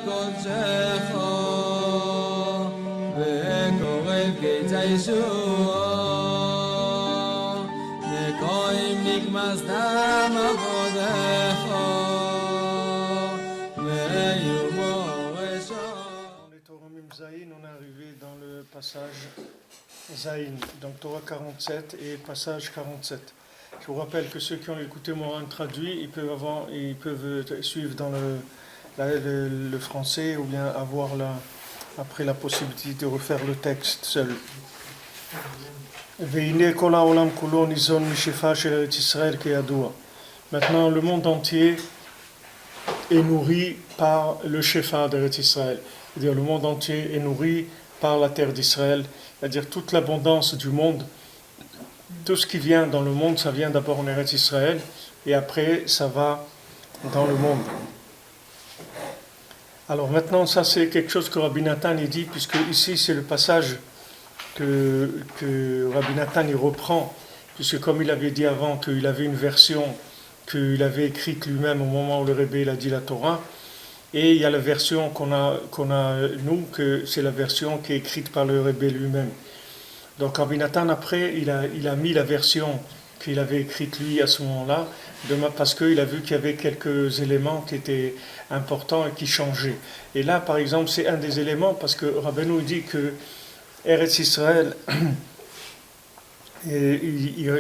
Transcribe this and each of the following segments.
קודשך וקורא כציישוע נקוים נגמס דם עבודך ויומו רשע. Dans les Torahim Zayin, on est arrivé dans le passage Zayin, donc Torah 47 et passage 47. Je vous rappelle que ceux qui ont écouté Moran traduit, ils peuvent suivre dans le français ou bien avoir après la possibilité de refaire le texte seul. Maintenant, le monde entier est nourri par le Shefa d'Eretz Israël. C'est-à-dire le monde entier est nourri par la terre d'Israël. C'est-à-dire toute l'abondance du monde. Tout ce qui vient dans le monde, ça vient d'abord en Eretz Israël et après ça va dans le monde. Alors maintenant, ça c'est quelque chose que Rabbi Nathan il dit, puisque ici c'est le passage que Rabbi Nathan il reprend, puisque comme il avait dit avant qu'il avait une version qu'il avait écrite lui-même au moment où le Rebbe il a dit la Torah, et il y a la version qu'on a nous, que c'est la version qui est écrite par le Rebbe lui-même. Donc Rabbi Nathan après il a mis la version qu'il avait écrite lui à ce moment-là, parce qu'il a vu qu'il y avait quelques éléments qui étaient importants et qui changeaient. Et là par exemple c'est un des éléments, parce que Rabbeinu dit que Eretz Israël il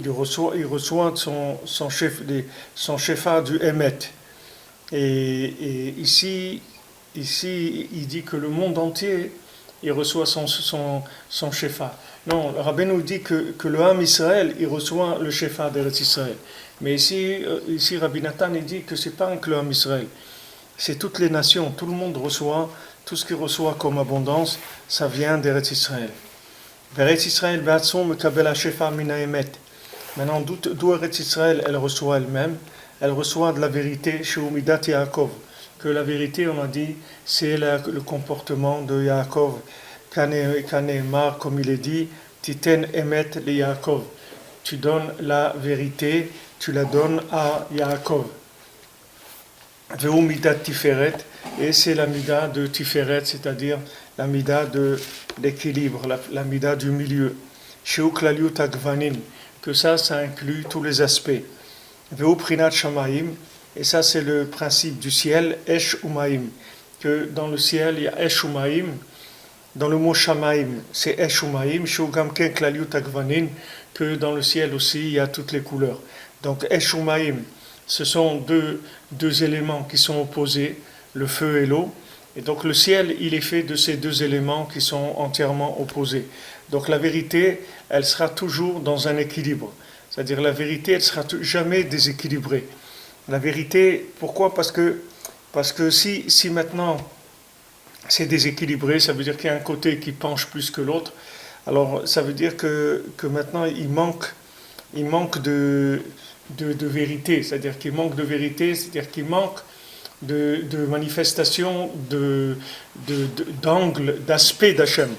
reçoit son shefa du Emet. Et ici il dit que le monde entier il reçoit son shefa. Non, Rabbeinu dit que le Ham Israël, il reçoit le shefa d'Eretz Israël. Mais ici Rabbi Nathan, il dit que c'est pas que le Ham Israël, c'est toutes les nations, tout le monde reçoit, tout ce qu'il reçoit comme abondance, ça vient d'Eretz Israël. Eretz Israël, Be'atzon, Mekabel HaShefa Min HaEmet. Maintenant, d'où Eretz Israël, elle reçoit elle-même, elle reçoit de la vérité, chez Umidat Yaakov. Que la vérité, on a dit, c'est le comportement de Yaakov. Kaneemar, comme il est dit, Titen Emet le Yaakov. Tu donnes la vérité, tu la donnes à Yaakov. Veu Midat Tiferet, et c'est la mida de Tiferet, c'est-à-dire la mida de l'équilibre, la mida du milieu. Sheu Klaliut Agvanim, que ça inclut tous les aspects. Veu Prinat Shamayim, et ça c'est le principe du ciel, Esh Umaim, que dans le ciel il y a Esh Umaim, dans le mot Shamaim c'est Esh Umaim, Sheu Gamken Klaliut Agvanim, que dans le ciel aussi il y a toutes les couleurs. Donc Esh Umaim, ce sont deux éléments qui sont opposés, le feu et l'eau, et donc le ciel il est fait de ces deux éléments qui sont entièrement opposés. Donc la vérité, elle sera toujours dans un équilibre, c'est-à-dire la vérité, elle sera jamais déséquilibrée. La vérité, pourquoi ? Parce que si maintenant c'est déséquilibré, ça veut dire qu'il y a un côté qui penche plus que l'autre, alors ça veut dire que maintenant il manque de vérité, c'est-à-dire qu'il manque de vérité, c'est-à-dire qu'il manque de manifestation d'angle, d'aspect d'Hachem.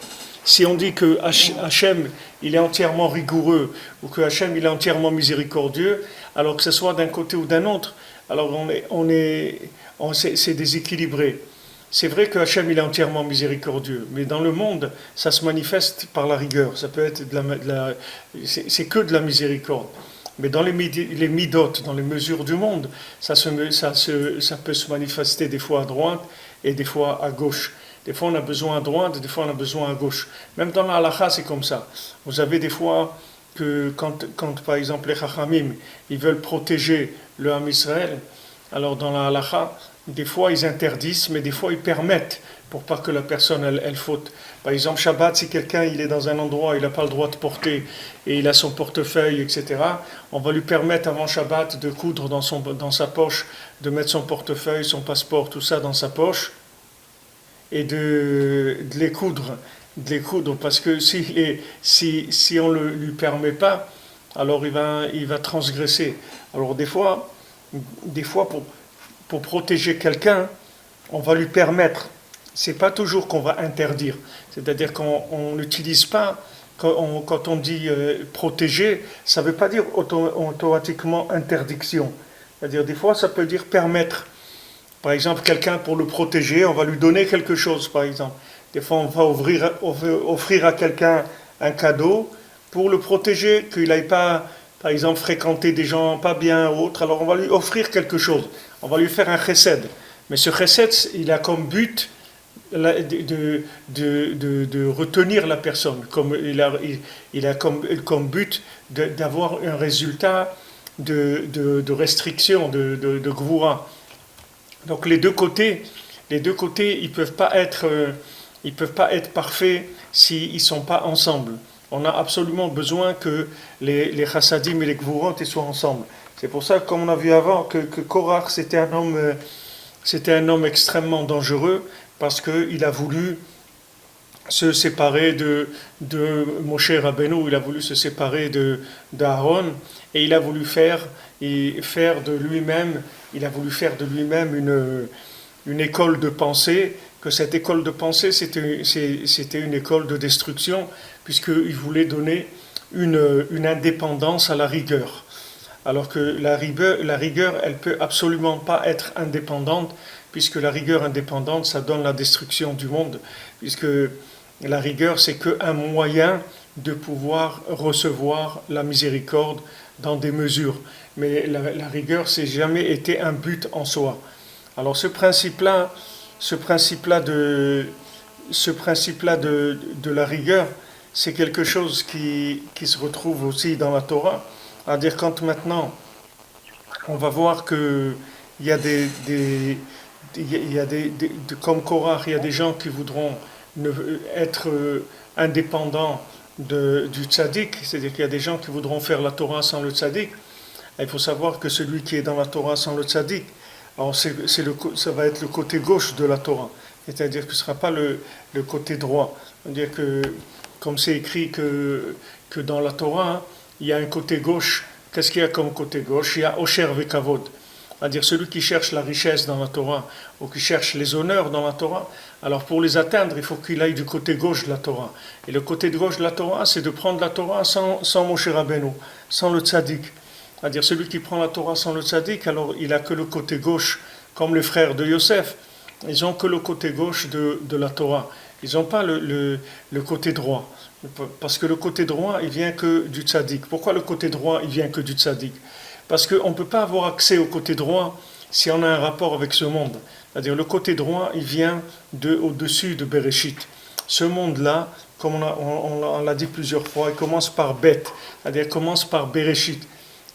Si on dit que Hachem il est entièrement rigoureux ou que Hachem il est entièrement miséricordieux, alors que ce soit d'un côté ou d'un autre, alors c'est déséquilibré. C'est vrai que Hachem il est entièrement miséricordieux, mais dans le monde ça se manifeste par la rigueur. Ça peut être c'est que de la miséricorde. Mais dans les midot, dans les mesures du monde, ça peut se manifester des fois à droite et des fois à gauche. Des fois on a besoin à droite, des fois on a besoin à gauche. Même dans la halakha c'est comme ça. Vous avez des fois que quand par exemple les chachamim ils veulent protéger le Ham Israël, alors dans la halakha, des fois ils interdisent, mais des fois ils permettent pour pas que la personne elle faute. Par exemple Shabbat, si quelqu'un il est dans un endroit, il n'a pas le droit de porter et il a son portefeuille, etc., on va lui permettre avant Shabbat de coudre dans sa poche, de mettre son portefeuille, son passeport, tout ça dans sa poche et de les coudre, parce que si on ne lui permet pas, alors il va transgresser. Alors des fois pour protéger quelqu'un, on va lui permettre. C'est pas toujours qu'on va interdire. C'est-à-dire qu'on n'utilise pas, quand on dit protéger, ça ne veut pas dire automatiquement interdiction. C'est-à-dire des fois ça peut dire permettre. Par exemple, quelqu'un pour le protéger, on va lui donner quelque chose, par exemple. Des fois, on va offrir à quelqu'un un cadeau pour le protéger, qu'il n'aille pas, par exemple, fréquenter des gens pas bien ou autre. Alors, on va lui offrir quelque chose. On va lui faire un chesed. Mais ce chesed, il a comme but de retenir la personne. Comme il a comme but d'avoir un résultat de restriction, de gvoura. Donc les deux côtés, ils peuvent pas être parfaits s'ils sont pas ensemble. On a absolument besoin que les chassadim et les gvurot soient ensemble. C'est pour ça, comme on a vu avant, que Korach c'était un homme extrêmement dangereux parce qu'il a voulu se séparer de Moshe Rabbeinu, il a voulu se séparer d'Aaron et il a voulu faire de lui-même une école de pensée, que cette école de pensée c'était une école de destruction puisqu'il voulait donner une indépendance à la rigueur. Alors que la rigueur, elle peut absolument pas être indépendante, puisque la rigueur indépendante, ça donne la destruction du monde, puisque la rigueur, c'est qu'un moyen de pouvoir recevoir la miséricorde dans des mesures. Mais la rigueur, c'est jamais été un but en soi. Alors ce principe-là de la rigueur, c'est quelque chose qui se retrouve aussi dans la Torah. C'est-à-dire quand maintenant on va voir que il y a comme Korach, il y a des gens qui voudront être indépendants du tzaddik, c'est-à-dire qu'il y a des gens qui voudront faire la Torah sans le tzaddik. Il faut savoir que celui qui est dans la Torah sans le tzaddik, alors ça va être le côté gauche de la Torah, c'est-à-dire que ce ne sera pas le côté droit. C'est-à-dire que, comme c'est écrit que dans la Torah, il y a un côté gauche. Qu'est-ce qu'il y a comme côté gauche? Il y a Osher Vekavod, c'est-à-dire celui qui cherche la richesse dans la Torah ou qui cherche les honneurs dans la Torah. Alors pour les atteindre, il faut qu'il aille du côté gauche de la Torah. Et le côté gauche de la Torah, c'est de prendre la Torah sans Moshe Rabbeinu, sans le tzaddik. C'est-à-dire celui qui prend la Torah sans le tzaddik, alors il n'a que le côté gauche, comme les frères de Yosef. Ils n'ont que le côté gauche de la Torah. Ils n'ont pas le côté droit. Parce que le côté droit, il vient que du tzaddik. Pourquoi le côté droit, il vient que du tzaddik? Parce qu'on ne peut pas avoir accès au côté droit si on a un rapport avec ce monde. C'est-à-dire le côté droit, il vient au-dessus de Bereshit. Ce monde-là, comme on l'a dit plusieurs fois, il commence par Bet, c'est-à-dire il commence par Bereshit.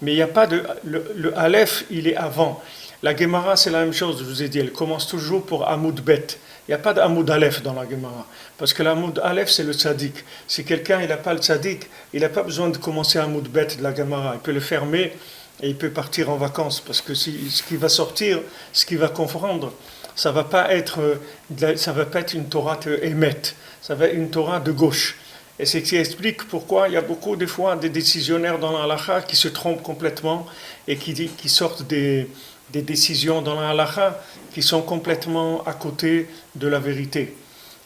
Mais il n'y a pas le Aleph, il est avant. La Gemara, c'est la même chose, je vous ai dit, elle commence toujours pour Hamoud Bet. Il n'y a pas d'Hamoud Aleph dans la Gemara. Parce que l'Hamoud Aleph, c'est le tzaddik. Si quelqu'un n'a pas le tzaddik, il n'a pas besoin de commencer Hamoud Bet de la Gemara. Il peut le fermer et il peut partir en vacances. Parce que ce qui va sortir, ce qui va comprendre, ça ne va pas être une Torah émet. Ça va être une Torah de gauche. Et c'est ce qui explique pourquoi il y a beaucoup des fois des décisionnaires dans la halakha qui se trompent complètement et qui sortent des décisions dans la halakha qui sont complètement à côté de la vérité.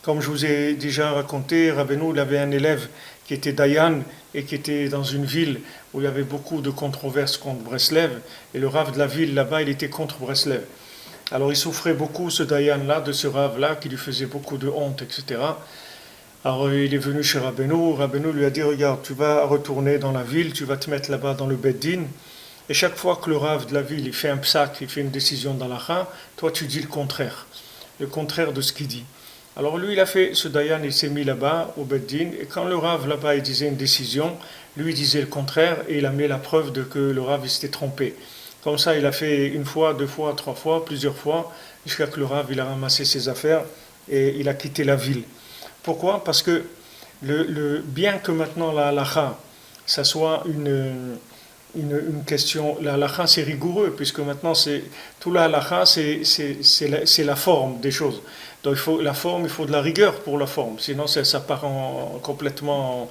Comme je vous ai déjà raconté, Rabbeinu, il avait un élève qui était Dayan et qui était dans une ville où il y avait beaucoup de controverses contre Breslev, et le Rav de la ville là-bas, il était contre Breslev. Alors il souffrait beaucoup, ce Dayan-là, de ce Rav-là, qui lui faisait beaucoup de honte, etc. Alors il est venu chez Rabbeinu, Rabbeinu lui a dit, regarde, tu vas retourner dans la ville, tu vas te mettre là-bas dans le Beddin, et chaque fois que le Rav de la ville il fait un psak, il fait une décision dans l'Acha, toi tu dis le contraire de ce qu'il dit. Alors lui il a fait, ce Dayan il s'est mis là-bas au Beddin, et quand le Rav là-bas il disait une décision, lui il disait le contraire, et il a mis la preuve de que le Rav il s'était trompé. Comme ça il a fait une fois, deux fois, trois fois, plusieurs fois, jusqu'à que le Rav il a ramassé ses affaires, et il a quitté la ville. Pourquoi? Parce que bien que maintenant la halakha, ça soit une question, la halakha c'est rigoureux, puisque maintenant tout la halakha c'est la forme des choses. Donc il faut de la rigueur pour la forme, sinon ça part complètement,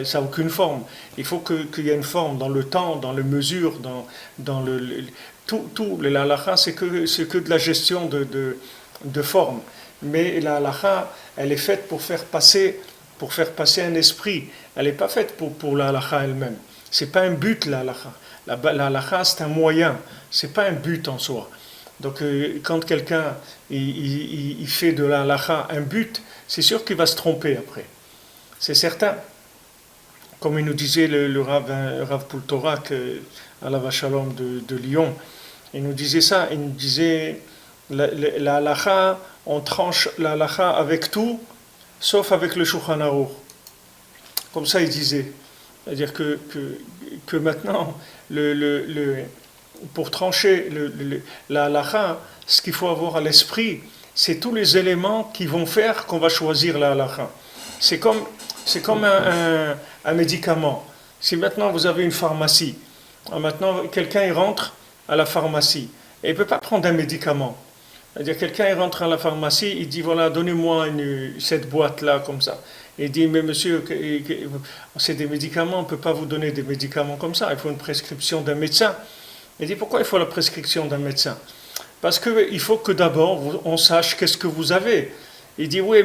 ça n'a aucune forme. Il faut qu'il y ait une forme dans le temps, dans les mesures, dans tout. La halakha c'est que de la gestion de forme. Mais la halakha, elle est faite pour faire passer un esprit. Elle n'est pas faite pour la halakha elle-même. C'est pas un but la halakha. La halakha c'est un moyen, c'est pas un but en soi. Donc quand quelqu'un il fait de la halakha un but, c'est sûr qu'il va se tromper après. C'est certain. Comme il nous disait le Rav Poultorak à la Vachalom de Lyon, il nous disait ça, il nous disait la halakha, on tranche la halakha avec tout, sauf avec le Shulchan Aruch. Comme ça il disait. C'est-à-dire que maintenant, pour trancher la halakha, ce qu'il faut avoir à l'esprit, c'est tous les éléments qui vont faire qu'on va choisir la halakha. C'est comme un médicament. Si maintenant vous avez une pharmacie, maintenant quelqu'un il rentre à la pharmacie et il ne peut pas prendre un médicament. C'est-à-dire quelqu'un il rentre à la pharmacie, il dit voilà, donnez-moi cette boîte-là comme ça. Il dit mais monsieur, c'est des médicaments, on ne peut pas vous donner des médicaments comme ça, il faut une prescription d'un médecin. Il dit pourquoi il faut la prescription d'un médecin? Parce qu'il faut que d'abord on sache qu'est-ce que vous avez. Il dit oui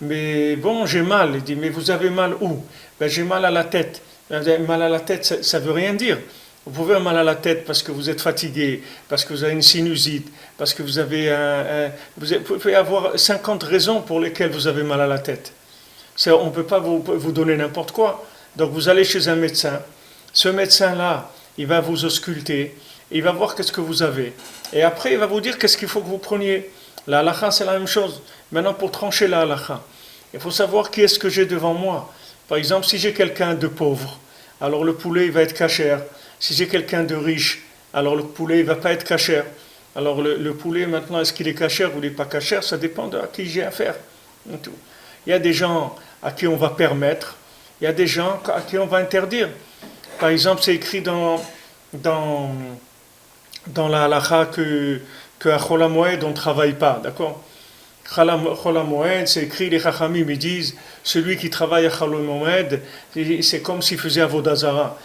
mais bon j'ai mal. Il dit mais vous avez mal où? Ben, j'ai mal à la tête. Mal à la tête ça ne veut rien dire. Vous pouvez avoir mal à la tête parce que vous êtes fatigué, parce que vous avez une sinusite, parce que vous avez vous pouvez avoir 50 raisons pour lesquelles vous avez mal à la tête. On ne peut pas vous donner n'importe quoi. Donc vous allez chez un médecin. Ce médecin-là, il va vous ausculter, il va voir qu'est-ce que vous avez. Et après, il va vous dire qu'est-ce qu'il faut que vous preniez. La halakha, c'est la même chose. Maintenant, pour trancher la halakha, il faut savoir qui est-ce que j'ai devant moi. Par exemple, si j'ai quelqu'un de pauvre, alors le poulet il va être kasher. Si j'ai quelqu'un de riche, alors le poulet il ne va pas être kasher. Alors le poulet, maintenant, est-ce qu'il est kasher ou il n'est pas kasher? Ça dépend de à qui j'ai affaire. Il y a des gens à qui on va permettre, il y a des gens à qui on va interdire. Par exemple, c'est écrit dans la halakha qu'à Chol HaMoed on ne travaille pas, d'accord? Chol HaMoed, c'est écrit, les Chachamim ils disent, celui qui travaille à Chol HaMoed, c'est comme s'il faisait Avodah Zara.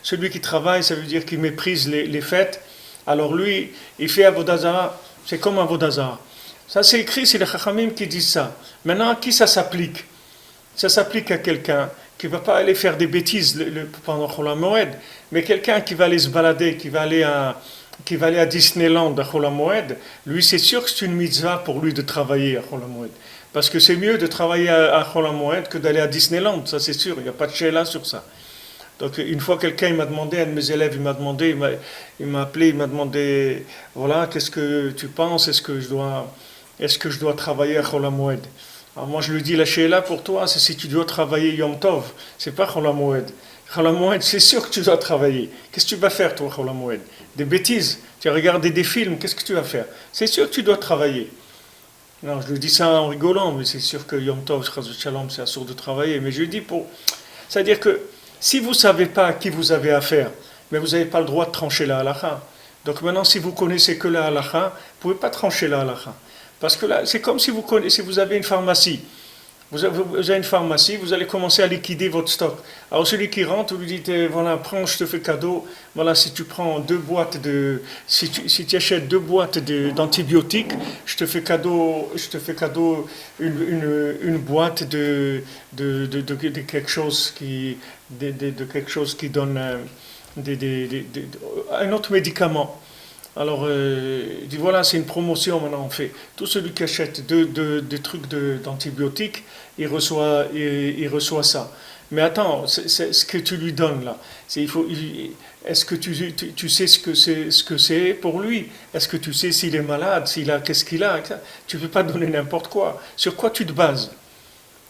Celui qui travaille, ça veut dire qu'il méprise les fêtes. Alors lui, il fait Avodah Zara, c'est comme Avodah Zara. Ça c'est écrit, c'est les Chachamim qui disent ça. Maintenant, à qui ça s'applique? Ça s'applique à quelqu'un qui ne va pas aller faire des bêtises pendant Chol HaMoed, mais quelqu'un qui va aller se balader, qui va aller à Disneyland à Chol HaMoed, lui c'est sûr que c'est une mitzvah pour lui de travailler à Chol HaMoed. Parce que c'est mieux de travailler à Chol HaMoed que d'aller à Disneyland, ça c'est sûr, il n'y a pas de sheila sur ça. Donc une fois quelqu'un il m'a demandé, un de mes élèves il m'a appelé, il m'a demandé, voilà, qu'est-ce que tu penses, est-ce que je dois travailler à Chol HaMoed? Alors moi je lui dis, la sheila pour toi, c'est si tu dois travailler Yom Tov, c'est pas Chol HaMoed. Chol HaMoed, c'est sûr que tu dois travailler. Qu'est-ce que tu vas faire toi, Chol HaMoed? Des bêtises, tu as regardé des films, qu'est-ce que tu vas faire? C'est sûr que tu dois travailler. Non, je lui dis ça en rigolant, mais c'est sûr que Yom Tov, Shalom, c'est assourd de travailler. Mais je lui dis c'est-à-dire que si vous ne savez pas à qui vous avez affaire, mais vous n'avez pas le droit de trancher la halakha. Donc maintenant, si vous connaissez que la halakha, vous ne pouvez pas trancher la halakha. Parce que là, c'est comme si vous avez une pharmacie. Vous avez une pharmacie, vous allez commencer à liquider votre stock. Alors celui qui rentre, vous lui dites, voilà, prends, je te fais cadeau. Voilà, si tu prends si tu achètes 2 boîtes d'antibiotiques, je te fais cadeau une boîte de quelque chose qui donne un autre médicament. Alors, il dit voilà, c'est une promotion maintenant on fait. Tout celui qui achète des trucs d'antibiotiques, il reçoit ça. Mais attends, c'est ce que tu lui donnes là. Est-ce que tu sais ce que c'est pour lui? Est-ce que tu sais s'il est malade, qu'est-ce qu'il a? Tu ne peux pas donner n'importe quoi. Sur quoi tu te bases?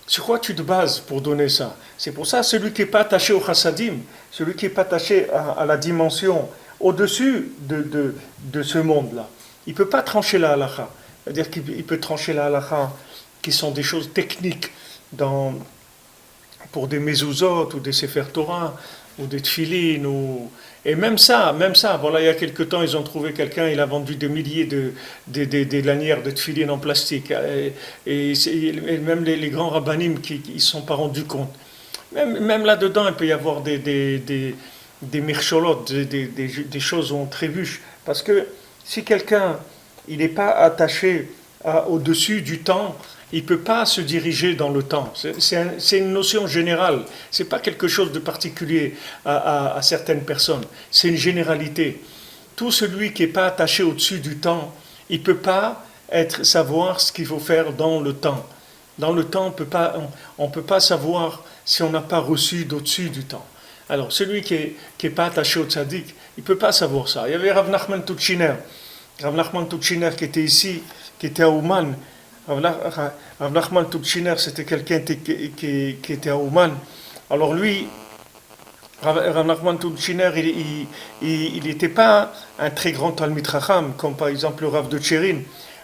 Sur quoi tu te bases pour donner ça? C'est pour ça, celui qui n'est pas attaché au chassadim, celui qui n'est pas attaché à la dimension au-dessus de ce monde-là, il ne peut pas trancher la halakha. C'est-à-dire qu'il peut trancher la halakha qui sont des choses techniques pour des mezuzot ou des sefer Torah ou des tfilin et même ça, voilà, il y a quelque temps ils ont trouvé quelqu'un, il a vendu des milliers de lanières de tfilin en plastique et même les grands rabbanim qui ne se sont pas rendus compte. Même là-dedans il peut y avoir des mircholotes, des choses où on trébuche. Parce que si quelqu'un il n'est pas attaché au-dessus du temps, il ne peut pas se diriger dans le temps. C'est une notion générale. Ce n'est pas quelque chose de particulier à certaines personnes. C'est une généralité. Tout celui qui n'est pas attaché au-dessus du temps, il ne peut pas savoir ce qu'il faut faire dans le temps. Dans le temps, on ne peut pas savoir si on n'a pas reçu d'au-dessus du temps. Alors, celui qui est pas attaché au tzaddik, il ne peut pas savoir ça. Il y avait Rav Nachman Tutchiner. Rav Nachman Tutchiner qui était ici, qui était à Ouman. Rav Nachman Tutchiner, c'était quelqu'un qui était à Ouman. Alors lui, Rav Nachman Tutchiner, il n'était pas un très grand Talmid Chacham, comme par exemple le Rav de Tchérin.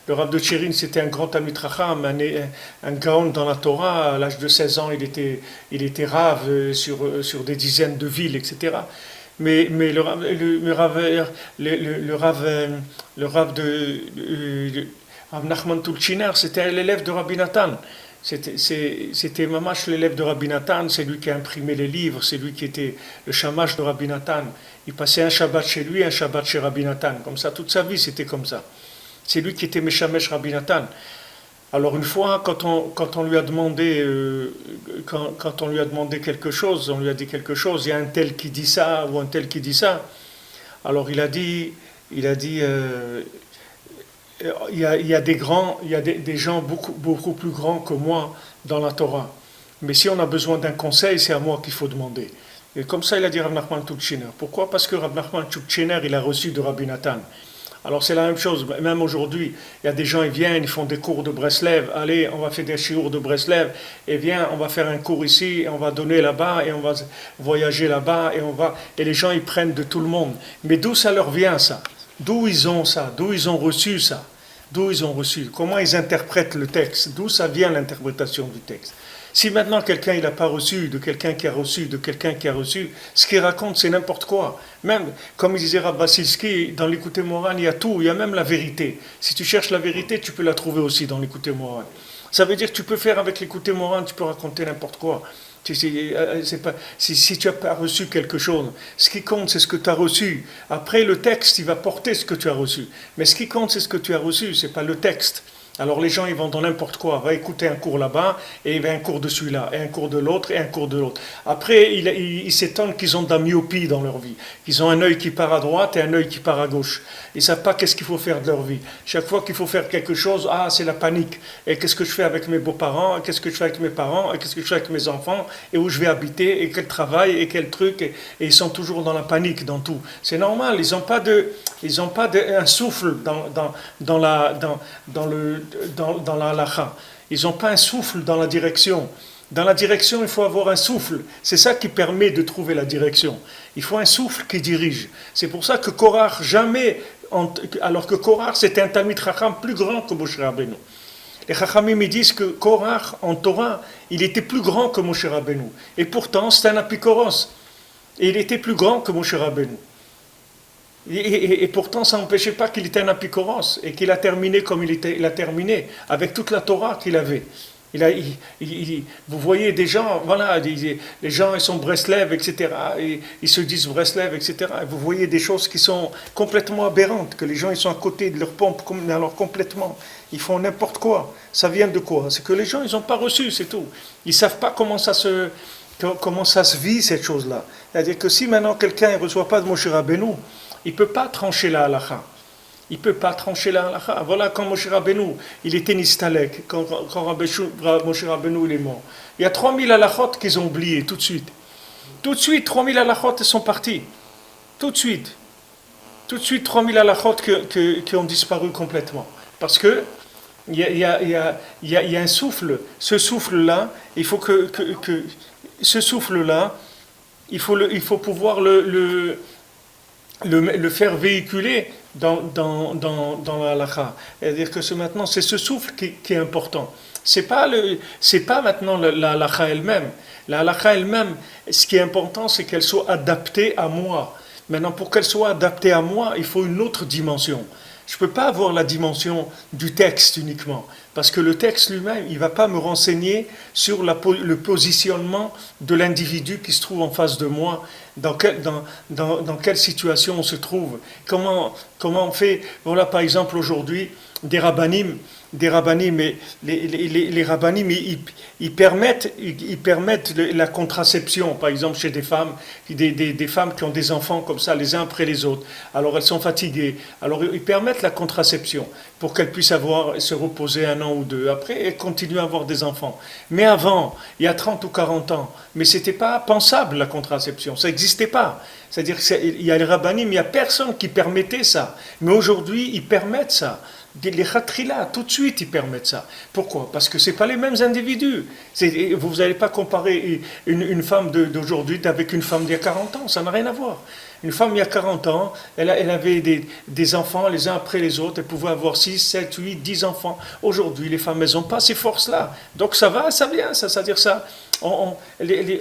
Le Rav de Tchérin, c'était un grand Talmid Chacham, un gaon dans la Torah. À l'âge de 16 ans, il était Rav sur des dizaines de villes, etc. Mais le Rav de Rav Nachman Tutchiner, c'était l'élève de Rabbi Nathan. C'était mamash l'élève de Rabbi Nathan, c'est lui qui a imprimé les livres, c'est lui qui était le shamash de Rabbi Nathan. Il passait un Shabbat chez lui, un Shabbat chez Rabbi Nathan. Comme ça, toute sa vie, c'était comme ça. C'est lui qui était Meshamesh Rabbi Nathan. Alors une fois, quand on lui a demandé quelque chose, on lui a dit quelque chose, il y a un tel qui dit ça ou un tel qui dit ça. Alors il a dit, il y a des gens beaucoup plus grands que moi dans la Torah. Mais si on a besoin d'un conseil, c'est à moi qu'il faut demander. Et comme ça, il a dit Rav Nachman Tutchiner. Pourquoi ? Parce que Rav Nachman Tutchiner, il a reçu de Rabbi Nathan. Alors c'est la même chose, même aujourd'hui, il y a des gens, ils viennent, ils font des cours de Breslev, allez, on va faire des shiur de Breslev, et viens, on va faire un cours ici, et on va donner là-bas, et on va voyager là-bas, et les gens, ils prennent de tout le monde. Mais d'où ça leur vient, ça ? D'où ils ont ça ? D'où ils ont reçu ça ? D'où ils ont reçu ? Comment ils interprètent le texte ? D'où ça vient l'interprétation du texte ? Si maintenant quelqu'un il n'a pas reçu, de quelqu'un qui a reçu, de quelqu'un qui a reçu, ce qu'il raconte c'est n'importe quoi. Même, comme il disait Rav Basilski, dans l'écouté moral il y a tout, il y a même la vérité. Si tu cherches la vérité, tu peux la trouver aussi dans l'écouté moral. Ça veut dire que tu peux faire avec l'écouté moral, tu peux raconter n'importe quoi. Si tu n'as pas reçu quelque chose, ce qui compte c'est ce que tu as reçu. Après le texte il va porter ce que tu as reçu. Mais ce qui compte c'est ce que tu as reçu, c'est pas le texte. Alors les gens ils vont dans n'importe quoi, va écouter un cours là-bas, et il va un cours de celui-là, et un cours de l'autre, et un cours de l'autre. Après ils s'étonnent qu'ils ont de la myopie dans leur vie, qu'ils ont un œil qui part à droite et un œil qui part à gauche. Ils ne savent pas qu'est-ce qu'il faut faire de leur vie. Chaque fois qu'il faut faire quelque chose, c'est la panique. Et qu'est-ce que je fais avec mes beaux-parents, et qu'est-ce que je fais avec mes parents, et qu'est-ce que je fais avec mes enfants, et où je vais habiter, et quel travail, et quel truc, et ils sont toujours dans la panique, dans tout. C'est normal, ils n'ont pas un souffle dans la halakha. Ils n'ont pas un souffle dans la direction. Dans la direction, il faut avoir un souffle. C'est ça qui permet de trouver la direction. Il faut un souffle qui dirige. C'est pour ça que Korach, alors que Korach, c'était un Talmid Chacham plus grand que Moshe Rabbeinu. Les Chachamim me disent que Korach, en Torah, il était plus grand que Moshe Rabbeinu. Et pourtant, c'est un apikoros. Et il était plus grand que Moshe Rabbeinu. Et pourtant, ça n'empêchait pas qu'il était un apikoros et qu'il a terminé comme il a terminé, avec toute la Torah qu'il avait. Vous voyez des gens, voilà, les gens ils sont Breslev, etc. Et ils se disent Breslev, etc. Et vous voyez des choses qui sont complètement aberrantes, que les gens ils sont à côté de leur pompe, alors complètement, ils font n'importe quoi. Ça vient de quoi ? C'est que les gens ils n'ont pas reçu, c'est tout. Ils ne savent pas comment ça se vit cette chose-là. C'est-à-dire que si maintenant quelqu'un ne reçoit pas de Moshe Rabbeinu, il ne peut pas trancher la halakha. Il ne peut pas trancher la halakha. Voilà quand Moshe Rabbeinu, il était nistalek, quand Moshe Rabbeinu il est mort. Il y a 3000 halakhot qu'ils ont oubliés tout de suite. Tout de suite, 3000 halakhot sont partis. Tout de suite. Tout de suite, 3000 halakhot qui ont disparu complètement. Parce que il y a un souffle. Ce souffle-là, il faut ce souffle-là, il faut pouvoir le faire véhiculer dans la halakha. C'est-à-dire que maintenant, c'est ce souffle qui est important. C'est pas maintenant la halakha elle-même. La halakha elle-même, ce qui est important, c'est qu'elle soit adaptée à moi. Maintenant, pour qu'elle soit adaptée à moi, il faut une autre dimension. Je ne peux pas avoir la dimension du texte uniquement, parce que le texte lui-même, il ne va pas me renseigner sur le positionnement de l'individu qui se trouve en face de moi, dans quelle situation on se trouve, comment on fait. Voilà, par exemple, aujourd'hui, des rabbanim, des rabbinim, mais les rabbinim, ils permettent la contraception, par exemple chez des femmes, des femmes qui ont des enfants comme ça, les uns après les autres. Alors elles sont fatiguées. Alors ils permettent la contraception pour qu'elles puissent se reposer 1 an ou 2. Après, elles continuent à avoir des enfants. Mais avant, il y a 30 ou 40 ans, mais c'était pas pensable la contraception, ça n'existait pas. C'est-à-dire qu'il y a les rabbinim, il n'y a personne qui permettait ça. Mais aujourd'hui, ils permettent ça. Les khatrila, tout de suite, ils permettent ça. Pourquoi? Parce que ce n'est pas les mêmes individus. Vous n'allez pas comparer une femme d'aujourd'hui avec une femme d'il y a 40 ans, ça n'a rien à voir. Une femme il y a 40 ans, elle avait des enfants les uns après les autres, elle pouvait avoir 6, 7, 8, 10 enfants. Aujourd'hui, les femmes, elles n'ont pas ces forces-là. Donc ça va, ça vient, ça, c'est-à-dire ça. Elles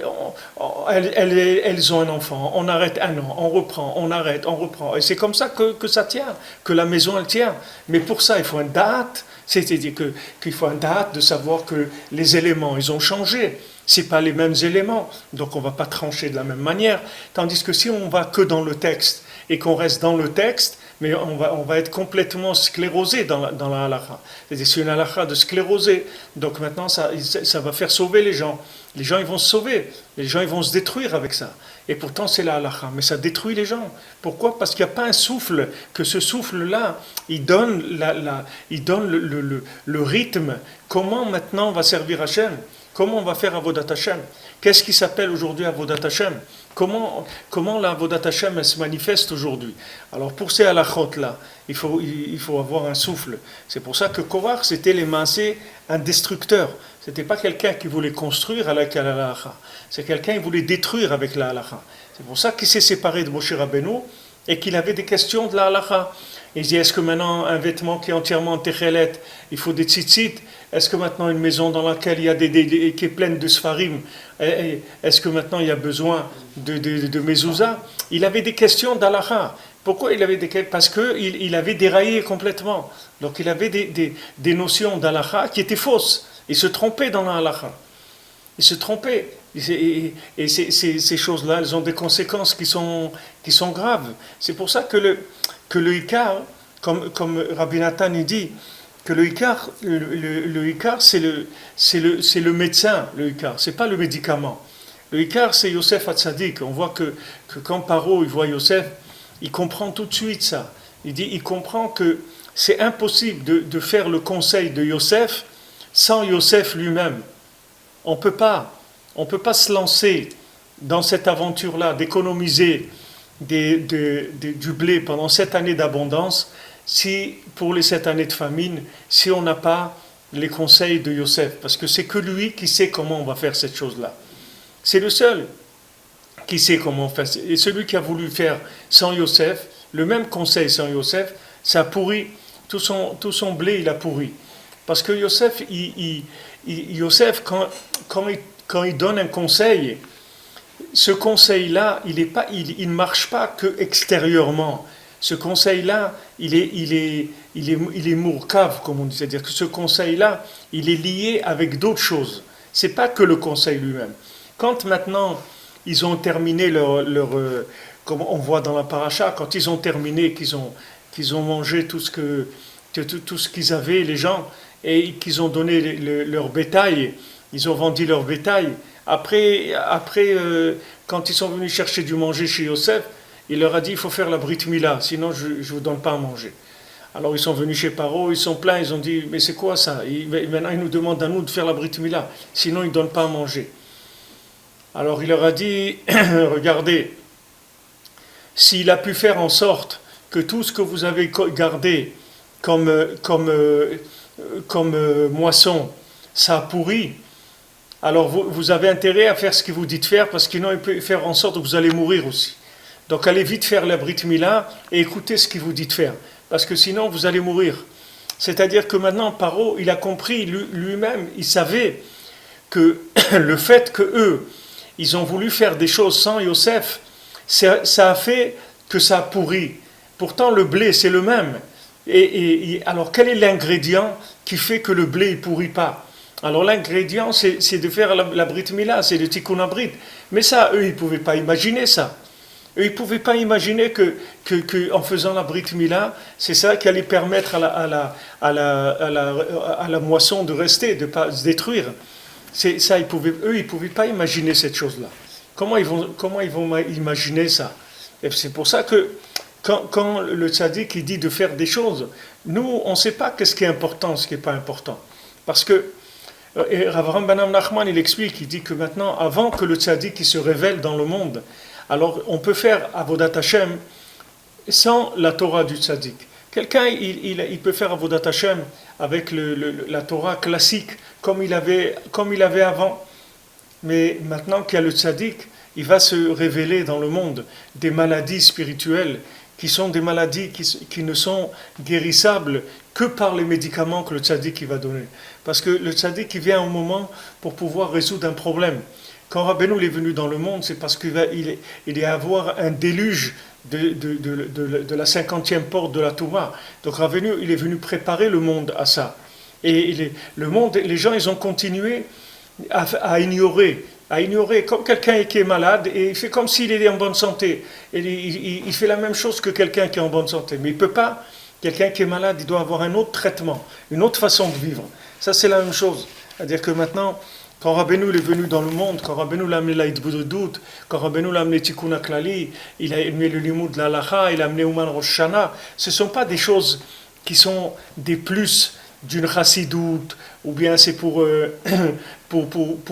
ont un enfant, on arrête 1 an, on reprend, on arrête, on reprend. Et c'est comme ça que ça tient, que la maison elle tient. Mais pour ça, il faut une date, c'est-à-dire qu'il faut une date de savoir que les éléments, ils ont changé. Ce n'est pas les mêmes éléments, donc on ne va pas trancher de la même manière. Tandis que si on va que dans le texte et qu'on reste dans le texte, mais on va être complètement sclérosé dans la halakha. C'est une halakha de sclérosé. Donc maintenant, ça va faire sauver les gens. Les gens, ils vont se sauver. Les gens, ils vont se détruire avec ça. Et pourtant, c'est la halakha. Mais ça détruit les gens. Pourquoi? Parce qu'il n'y a pas un souffle, que ce souffle-là, il donne, le rythme. Comment maintenant on va servir Hachem? Comment on va faire Avodat Hashem? Qu'est-ce qui s'appelle aujourd'hui Avodat Hashem? Comment la Avodat Hashem elle se manifeste aujourd'hui? Alors pour ces halachot-là, il faut avoir un souffle. C'est pour ça que Korach, c'était les maasé, un destructeur. C'était pas quelqu'un qui voulait construire avec la halacha. C'est quelqu'un qui voulait détruire avec la halacha. C'est pour ça qu'il s'est séparé de Moshe Rabbeinu et qu'il avait des questions de la halacha. Il dit, est-ce que maintenant un vêtement qui est entièrement en techelet, il faut des tzitzit? Est-ce que maintenant une maison dans laquelle il y a qui est pleine de sfarim, est-ce que maintenant il y a besoin de mezouza? Il avait des questions d'halacha. Pourquoi il avait des questions? Parce qu'il avait déraillé complètement. Donc il avait des notions d'halacha qui étaient fausses. Il se trompait dans la halacha. Il se trompait. Et ces choses-là, elles ont des conséquences qui sont graves. C'est pour ça que le Ikar, comme Rabbi Nathan il dit, que le Ikar, c'est le médecin, le Ikar, c'est pas le médicament. Le Ikar, c'est Yosef Hatzadik. On voit que quand Paro il voit Yosef, il comprend tout de suite ça. Il comprend que c'est impossible de faire le conseil de Yosef sans Yosef lui-même. On peut pas se lancer dans cette aventure-là, d'économiser du blé pendant 7 années d'abondance, si pour les 7 années de famine, si on n'a pas les conseils de Yosef, parce que c'est que lui qui sait comment on va faire cette chose-là. C'est le seul qui sait comment faire. Et celui qui a voulu faire sans Yosef, le même conseil sans Yosef, ça a pourri, tout son blé il a pourri. Parce que Yosef, Yosef quand il donne un conseil, ce conseil-là, il ne marche pas que extérieurement. Ce conseil-là, il est mourkave, comme on dit. C'est-à-dire que ce conseil-là, il est lié avec d'autres choses. C'est pas que le conseil lui-même. Quand maintenant, ils ont terminé comme on voit dans la paracha, quand ils ont terminé, qu'ils ont mangé tout ce qu'ils avaient, les gens, et qu'ils ont donné leur bétail, ils ont vendu leur bétail. Après, quand ils sont venus chercher du manger chez Yosef, il leur a dit, il faut faire la brit mila, sinon je ne vous donne pas à manger. Alors ils sont venus chez Paro, ils sont pleins, ils ont dit, mais c'est quoi ça? Maintenant ils nous demandent à nous de faire la brit mila, sinon ils ne donnent pas à manger. Alors il leur a dit, regardez, s'il a pu faire en sorte que tout ce que vous avez gardé comme moisson, ça a pourri, alors vous avez intérêt à faire ce qu'il vous dit de faire, parce que sinon il peut faire en sorte que vous allez mourir aussi. Donc allez vite faire la Brit Mila et écoutez ce qu'il vous dit de faire, parce que sinon vous allez mourir. C'est-à-dire que maintenant Paro, il a compris lui-même, il savait que le fait que eux, ils ont voulu faire des choses sans Yosef, ça a fait que ça a pourri. Pourtant le blé c'est le même. Et alors quel est l'ingrédient qui fait que le blé ne pourrit pas? Alors l'ingrédient c'est de faire la Brit Mila, c'est le Tikkun Brit. Mais ça, eux, ils ne pouvaient pas imaginer ça. Eux, ils ne pouvaient pas imaginer que en faisant la Brit Mila, c'est ça qui allait permettre à la moisson de rester, de ne pas se détruire. C'est ça, eux, ils ne pouvaient pas imaginer cette chose-là. Comment ils vont imaginer ça? Et c'est pour ça que quand le tzaddik il dit de faire des choses, nous, on ne sait pas qu'est-ce qui est important, ce qui n'est pas important. Parce que Rav Avraham ben Nachman, il explique, il dit que maintenant, avant que le tzaddik il se révèle dans le monde, alors on peut faire Avodat Hashem sans la Torah du tzaddik. Quelqu'un, il peut faire Avodat Hashem avec la Torah classique, comme il avait avant. Mais maintenant qu'il y a le tzaddik, il va se révéler dans le monde des maladies spirituelles qui sont des maladies qui ne sont guérissables que par les médicaments que le tzaddik va donner. Parce que le tzaddik vient au moment pour pouvoir résoudre un problème. Quand Rabbeinu est venu dans le monde, c'est parce qu'il va y avoir un déluge de la 50e porte de la Torah. Donc Rabbeinu, il est venu préparer le monde à ça. Et le monde, les gens, ils ont continué à ignorer, comme quelqu'un qui est malade, et il fait comme s'il était en bonne santé. Et il fait la même chose que quelqu'un qui est en bonne santé. Mais il ne peut pas, quelqu'un qui est malade, il doit avoir un autre traitement, une autre façon de vivre. Ça, c'est la même chose. C'est-à-dire que maintenant, quand Rabbeinu est venu dans le monde, quand Rabbeinu l'a amené l'Aïdboudoudout, quand Rabbeinu l'a amené Tikkun HaKlali, il a amené le Limoud de l'Halacha, il a amené Ouman Rosh Hashanah, ce ne sont pas des choses qui sont des plus d'une chassidoute, ou bien c'est pour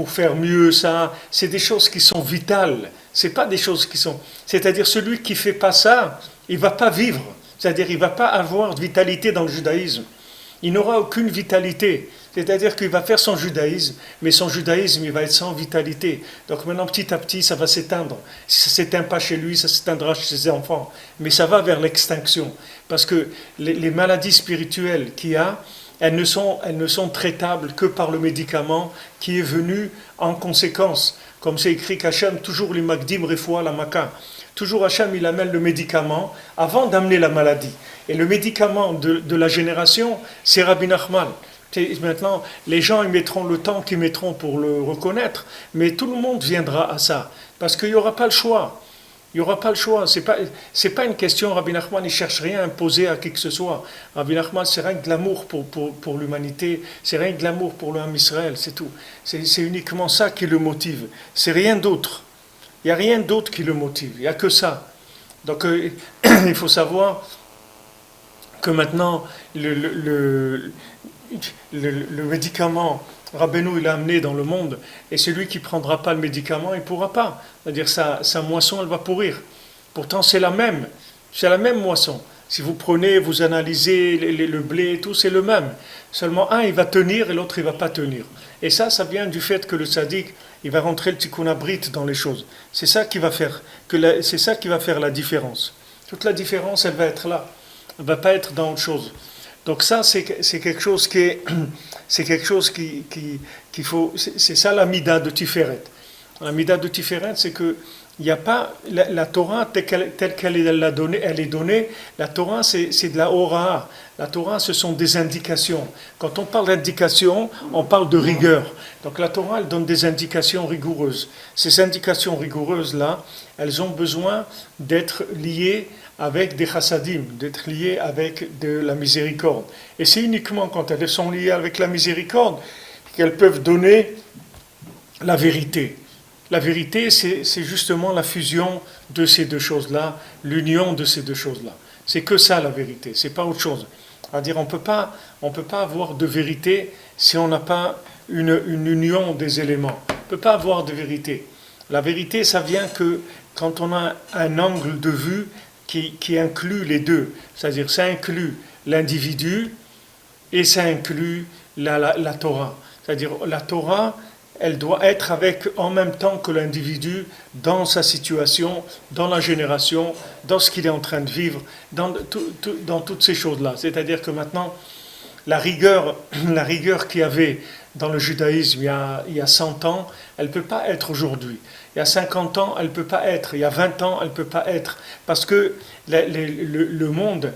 faire mieux ça. C'est des choses qui sont vitales. C'est pas des choses qui sont... C'est-à-dire celui qui fait pas ça, il va pas vivre. C'est-à-dire il va pas avoir de vitalité dans le judaïsme. Il n'aura aucune vitalité. C'est-à-dire qu'il va faire son judaïsme, mais son judaïsme, il va être sans vitalité. Donc maintenant, petit à petit, ça va s'éteindre. Si ça ne s'éteint pas chez lui, ça s'éteindra chez ses enfants. Mais ça va vers l'extinction. Parce que les maladies spirituelles qu'il y a, elles ne sont traitables que par le médicament qui est venu en conséquence. Comme c'est écrit qu'Hachem, toujours les magdim refoua la maka. Toujours Hachem, il amène le médicament avant d'amener la maladie. Et le médicament de la génération, c'est Rabbi Nachman. Maintenant, les gens ils mettront le temps qu'ils mettront pour le reconnaître, mais tout le monde viendra à ça. Parce qu'il n'y aura pas le choix. Il n'y aura pas le choix. C'est pas une question, Rabbi Nachman, il ne cherche rien à imposer à qui que ce soit. Rabbi Nachman, c'est rien que de l'amour pour l'humanité, c'est rien que de l'amour pour l'homme Israël, c'est tout. C'est uniquement ça qui le motive. C'est rien d'autre. Il n'y a rien d'autre qui le motive. Il n'y a que ça. Donc, il faut savoir que maintenant, le médicament, Rabbeinu, il l'a amené dans le monde, et celui qui ne prendra pas le médicament, il ne pourra pas. C'est-à-dire sa moisson, elle va pourrir. Pourtant, c'est la même moisson. Si vous prenez, vous analysez le blé et tout, c'est le même. Seulement un, il va tenir et l'autre, il ne va pas tenir. Et ça vient du fait que le tzaddik, il va rentrer le tikkun abrit dans les choses. C'est ça qui va faire la différence. Toute la différence, elle va être là. Elle ne va pas être dans autre chose. Donc ça, c'est quelque chose qu'il faut. C'est ça la mida de Tiferet. La mida de Tiferet, c'est que il n'y a pas la Torah telle qu'elle est donnée. La Torah, c'est de la Hora. La Torah, ce sont des indications. Quand on parle d'indications, on parle de rigueur. Donc la Torah, elle donne des indications rigoureuses. Ces indications rigoureuses-là, elles ont besoin d'être liées avec des chassadim, d'être liées avec de la miséricorde. Et c'est uniquement quand elles sont liées avec la miséricorde qu'elles peuvent donner la vérité. La vérité, c'est justement la fusion de ces deux choses-là, l'union de ces deux choses-là. C'est que ça la vérité, c'est pas autre chose. C'est-à-dire on peut pas avoir de vérité si on n'a pas une union des éléments. On peut pas avoir de vérité. La vérité, ça vient que quand on a un angle de vue qui inclut les deux. C'est-à-dire ça inclut l'individu et ça inclut la Torah. C'est-à-dire la Torah, elle doit être avec en même temps que l'individu dans sa situation, dans la génération, dans ce qu'il est en train de vivre, dans toutes ces choses-là. C'est-à-dire que maintenant, la rigueur qu'il y avait dans le judaïsme il y a 100 ans, elle ne peut pas être aujourd'hui. Il y a 50 ans, elle ne peut pas être. Il y a 20 ans, elle ne peut pas être. Parce que le monde,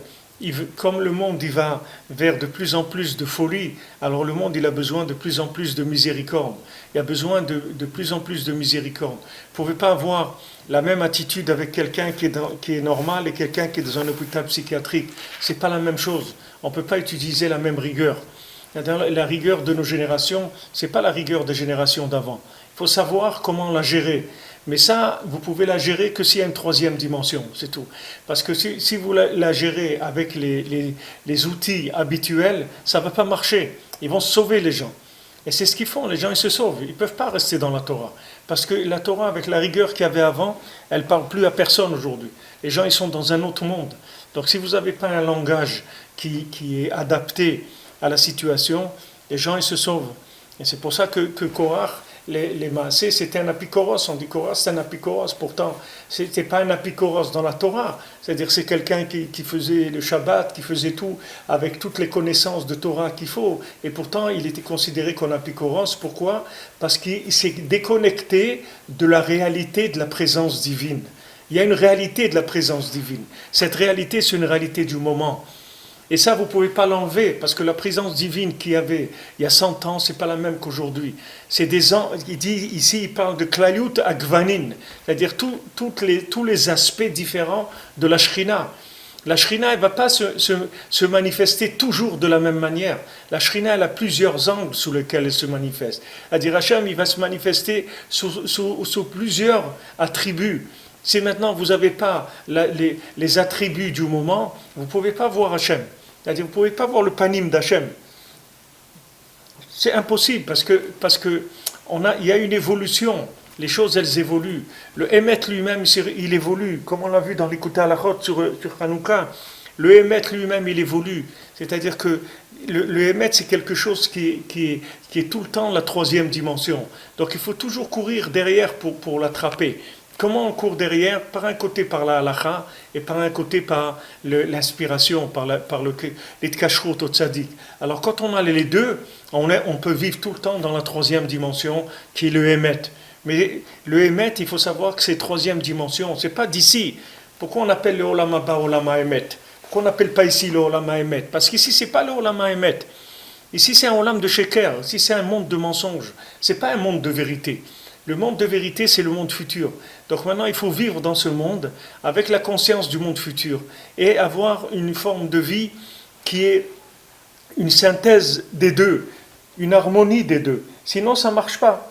comme le monde il va vers de plus en plus de folie, alors le monde il a besoin de plus en plus de miséricorde. Il a besoin de plus en plus de miséricorde. Vous ne pouvez pas avoir la même attitude avec quelqu'un qui est normal et quelqu'un qui est dans un hôpital psychiatrique. C'est pas la même chose. On ne peut pas utiliser la même rigueur. La rigueur de nos générations, c'est pas la rigueur des générations d'avant. Il faut savoir comment la gérer. Mais ça, vous pouvez la gérer que s'il y a une troisième dimension, c'est tout. Parce que si vous la gérez avec les outils habituels, ça ne va pas marcher. Ils vont sauver les gens. Et c'est ce qu'ils font, les gens ils se sauvent. Ils ne peuvent pas rester dans la Torah. Parce que la Torah, avec la rigueur qu'il y avait avant, elle ne parle plus à personne aujourd'hui. Les gens ils sont dans un autre monde. Donc si vous n'avez pas un langage qui est adapté à la situation, les gens ils se sauvent. Et c'est pour ça que Korach, les Maasé, c'était un apikoros. On dit Korach, c'est un apikoros. Pourtant, c'était pas un apikoros dans la Torah. C'est-à-dire c'est quelqu'un qui faisait le Shabbat, qui faisait tout avec toutes les connaissances de Torah qu'il faut. Et pourtant, il était considéré comme apikoros. Pourquoi? Parce qu'il s'est déconnecté de la réalité de la présence divine. Il y a une réalité de la présence divine. Cette réalité, c'est une réalité du moment. Et ça, vous ne pouvez pas l'enlever, parce que la présence divine qu'il y avait il y a 100 ans, ce n'est pas la même qu'aujourd'hui. C'est ici, il parle de Klayut Agvanin, c'est-à-dire tous les aspects différents de la Shrina. La Shrina, elle ne va pas se manifester toujours de la même manière. La Shrina, elle a plusieurs angles sous lesquels elle se manifeste. C'est-à-dire, Hachem, il va se manifester sous plusieurs attributs. Si maintenant vous n'avez pas les attributs du moment, vous ne pouvez pas voir Hachem. C'est-à-dire vous ne pouvez pas voir le panim d'Hachem. C'est impossible parce que il y a une évolution. Les choses, elles évoluent. Le Emet lui-même, il évolue. Comme on l'a vu dans l'écoute à la Chot sur Hanouka, le Emet lui-même, il évolue. C'est-à-dire que le Emet, c'est quelque chose qui est tout le temps la troisième dimension. Donc il faut toujours courir derrière pour l'attraper. Comment on court derrière? Par un côté par la halacha et par un côté par l'inspiration, par les tkashrut au tzaddik. Alors quand on a les deux, on peut vivre tout le temps dans la troisième dimension qui est le Emet. Mais le Emet, il faut savoir que c'est troisième dimension, c'est pas d'ici. Pourquoi on appelle le Olam Haba Olam Emet? Pourquoi on n'appelle pas ici le Olam Emet? Parce qu'ici c'est pas le Olam Emet. Ici c'est un Olam de Sheker, ici c'est un monde de mensonges. C'est pas un monde de vérité. Le monde de vérité, c'est le monde futur. Donc maintenant, il faut vivre dans ce monde avec la conscience du monde futur et avoir une forme de vie qui est une synthèse des deux, une harmonie des deux. Sinon, ça ne marche pas.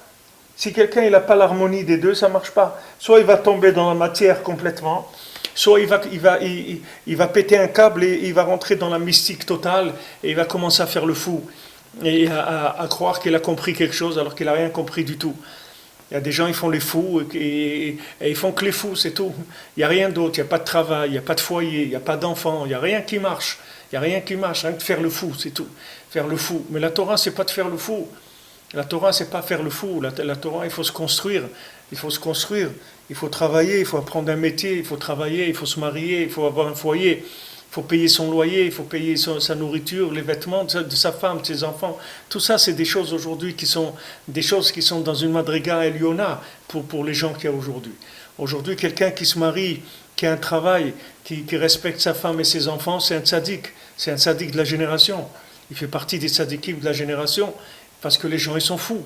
Si quelqu'un n'a pas l'harmonie des deux, ça ne marche pas. Soit il va tomber dans la matière complètement, soit il va péter un câble et il va rentrer dans la mystique totale et il va commencer à faire le fou et à croire qu'il a compris quelque chose alors qu'il n'a rien compris du tout. Il y a des gens, ils font les fous et ils font que les fous, c'est tout. Il n'y a rien d'autre, il n'y a pas de travail, il n'y a pas de foyer, il n'y a pas d'enfants, il n'y a rien qui marche. Il n'y a rien qui marche, rien que faire le fou, c'est tout. Faire le fou. Mais la Torah, c'est pas de faire le fou. La Torah, c'est pas faire le fou. La Torah, il faut se construire. Il faut se construire. Il faut travailler, il faut apprendre un métier, il faut travailler, il faut se marier, il faut avoir un foyer. Il faut payer son loyer, il faut payer sa nourriture, les vêtements de sa femme, de ses enfants. Tout ça, c'est des choses aujourd'hui qui sont dans une madriga eliona pour les gens qu'il y a aujourd'hui. Aujourd'hui, quelqu'un qui se marie, qui a un travail, qui respecte sa femme et ses enfants, c'est un tzaddik. C'est un tzaddik de la génération. Il fait partie des tzaddikim de la génération parce que les gens, ils sont fous.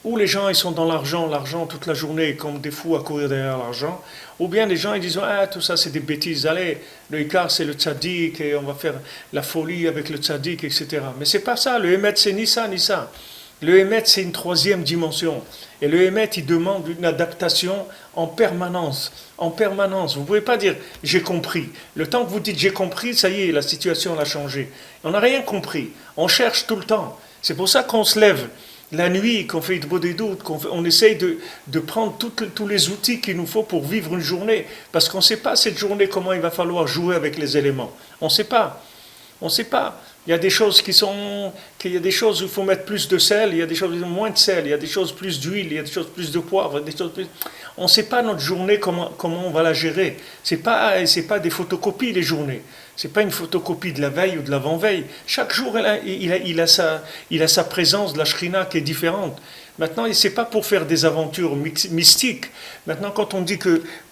Ou les gens, ils sont dans l'argent toute la journée, comme des fous à courir derrière l'argent. Ou bien les gens, ils disent, tout ça, c'est des bêtises. Allez, le Ikar, c'est le tzaddik, et on va faire la folie avec le tzaddik, etc. Mais c'est pas ça. Le Emet, c'est ni ça, ni ça. Le Emet, c'est une troisième dimension. Et le Emet, il demande une adaptation en permanence. En permanence. Vous ne pouvez pas dire, j'ai compris. Le temps que vous dites, j'ai compris, ça y est, la situation a changé. On n'a rien compris. On cherche tout le temps. C'est pour ça qu'on se lève la nuit, qu'on fait des doutes, on essaye de prendre tous les outils qu'il nous faut pour vivre une journée. Parce qu'on ne sait pas cette journée comment il va falloir jouer avec les éléments. On ne sait pas. On ne sait pas. Il y a des choses il y a des choses où il faut mettre plus de sel, il y a des choses où moins de sel, il y a des choses plus d'huile, il y a des choses plus de poivre, On ne sait pas notre journée comment on va la gérer. C'est pas des photocopies les journées. C'est pas une photocopie de la veille ou de l'avant-veille. Chaque jour, il a sa présence de la Shrina qui est différente. Maintenant, c'est pas pour faire des aventures mystiques. Maintenant, quand on dit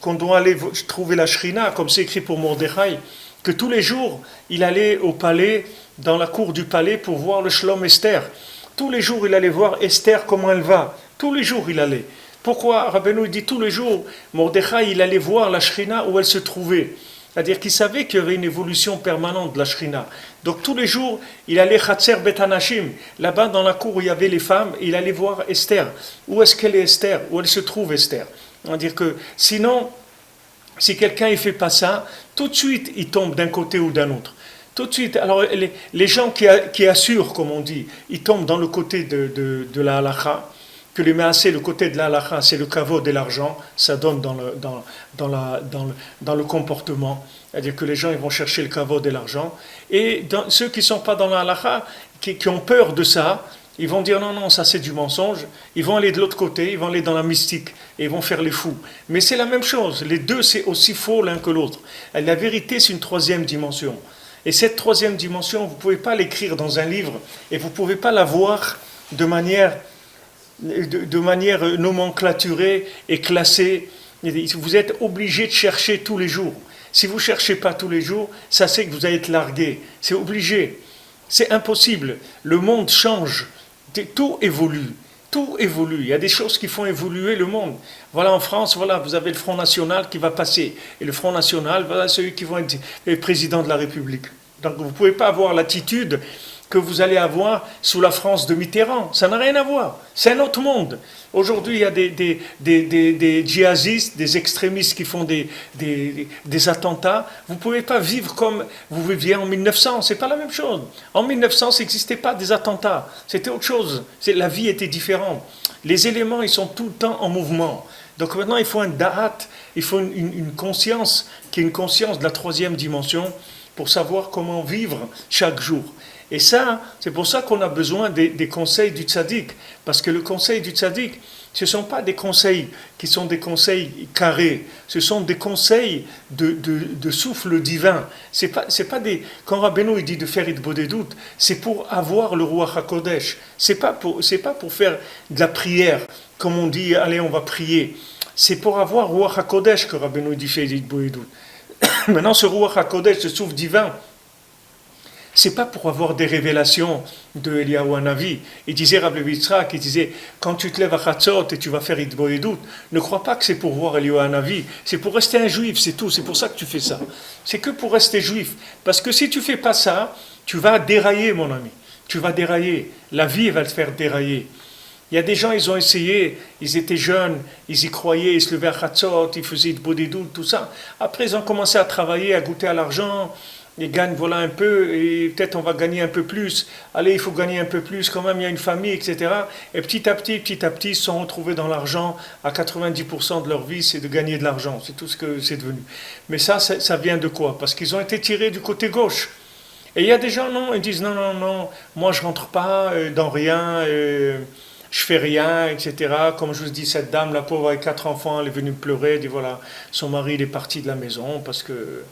qu'on doit aller trouver la Shrina, comme c'est écrit pour Mordechai, que tous les jours, il allait au palais, dans la cour du palais, pour voir le Shlom Esther. Tous les jours, il allait voir Esther, comment elle va. Tous les jours, il allait. Pourquoi Rabbeinu dit tous les jours, Mordechai, il allait voir la Shrina où elle se trouvait. C'est-à-dire qu'il savait qu'il y avait une évolution permanente de la Shrina. Donc tous les jours, il allait Chatzer Bet Hanashim, là-bas dans la cour où il y avait les femmes, il allait voir Esther. Où est-ce qu'elle est Esther? Où elle se trouve Esther? C'est-à-dire que sinon, si quelqu'un ne fait pas ça, tout de suite, il tombe d'un côté ou d'un autre. Tout de suite, alors les gens qui assurent, comme on dit, ils tombent dans le côté de la halakha, que les maasé, le côté de la halakha, c'est le kavod et l'argent, ça donne dans le comportement. C'est-à-dire que les gens ils vont chercher le kavod et l'argent. Et ceux qui ne sont pas dans la halakha, qui ont peur de ça, ils vont dire non, non, ça c'est du mensonge. Ils vont aller de l'autre côté, ils vont aller dans la mystique et ils vont faire les fous. Mais c'est la même chose, les deux c'est aussi faux l'un que l'autre. La vérité c'est une troisième dimension. Et cette troisième dimension, vous ne pouvez pas l'écrire dans un livre et vous ne pouvez pas la voir de manière nomenclaturée et classée. Vous êtes obligé de chercher tous les jours. Si vous ne cherchez pas tous les jours, ça c'est que vous allez être largué. C'est obligé. C'est impossible. Le monde change. Tout évolue. Tout évolue. Il y a des choses qui font évoluer le monde. Voilà, en France, voilà, vous avez le Front National qui va passer. Et le Front National, voilà ceux qui vont être les présidents de la République. Donc vous ne pouvez pas avoir l'attitude que vous allez avoir sous la France de Mitterrand. Ça n'a rien à voir. C'est un autre monde. Aujourd'hui, il y a des djihadistes, des extrémistes qui font des attentats. Vous ne pouvez pas vivre comme vous viviez en 1900. Ce n'est pas la même chose. En 1900, ça n'existait pas des attentats. C'était autre chose. La vie était différente. Les éléments, ils sont tout le temps en mouvement. Donc maintenant, il faut un da'at, il faut une conscience, qui est une conscience de la troisième dimension, pour savoir comment vivre chaque jour. Et ça, c'est pour ça qu'on a besoin des conseils du tzaddik. Parce que le conseil du tzaddik, ce ne sont pas des conseils qui sont des conseils carrés. Ce sont des conseils de souffle divin. C'est pas des... Quand Rabbeinu il dit de faire Hitbodedut, c'est pour avoir le Ruach HaKodesh. C'est pas pour faire de la prière, comme on dit, allez, on va prier. C'est pour avoir Ruach HaKodesh que Rabbeinu dit faire Hitbodedut. Maintenant, ce Ruach HaKodesh, ce souffle divin, c'est pas pour avoir des révélations de Eliyahu Hanavi. Il disait, Rabbi Yitzhak, il disait, quand tu te lèves à Chatzot et tu vas faire Hitbodedut, ne crois pas que c'est pour voir Eliyahu Hanavi, c'est pour rester un juif, c'est tout, c'est pour ça que tu fais ça. C'est que pour rester juif. Parce que si tu fais pas ça, tu vas dérailler, mon ami. Tu vas dérailler. La vie va te faire dérailler. Il y a des gens, ils ont essayé, ils étaient jeunes, ils y croyaient, ils se levaient à Chatzot, ils faisaient Hitbodedut, tout ça. Après, ils ont commencé à travailler, à goûter à l'argent. Ils gagnent voilà un peu, et peut-être on va gagner un peu plus. Allez, il faut gagner un peu plus, quand même, il y a une famille, etc. Et petit à petit, ils se sont retrouvés dans l'argent. À 90% de leur vie, c'est de gagner de l'argent. C'est tout ce que c'est devenu. Mais ça vient de quoi? Parce qu'ils ont été tirés du côté gauche. Et il y a des gens, non, ils disent non, moi je rentre pas dans rien, je fais rien, etc. Comme je vous dis, cette dame, la pauvre, avec 4 enfants, elle est venue pleurer, elle dit voilà, son mari il est parti de la maison parce que...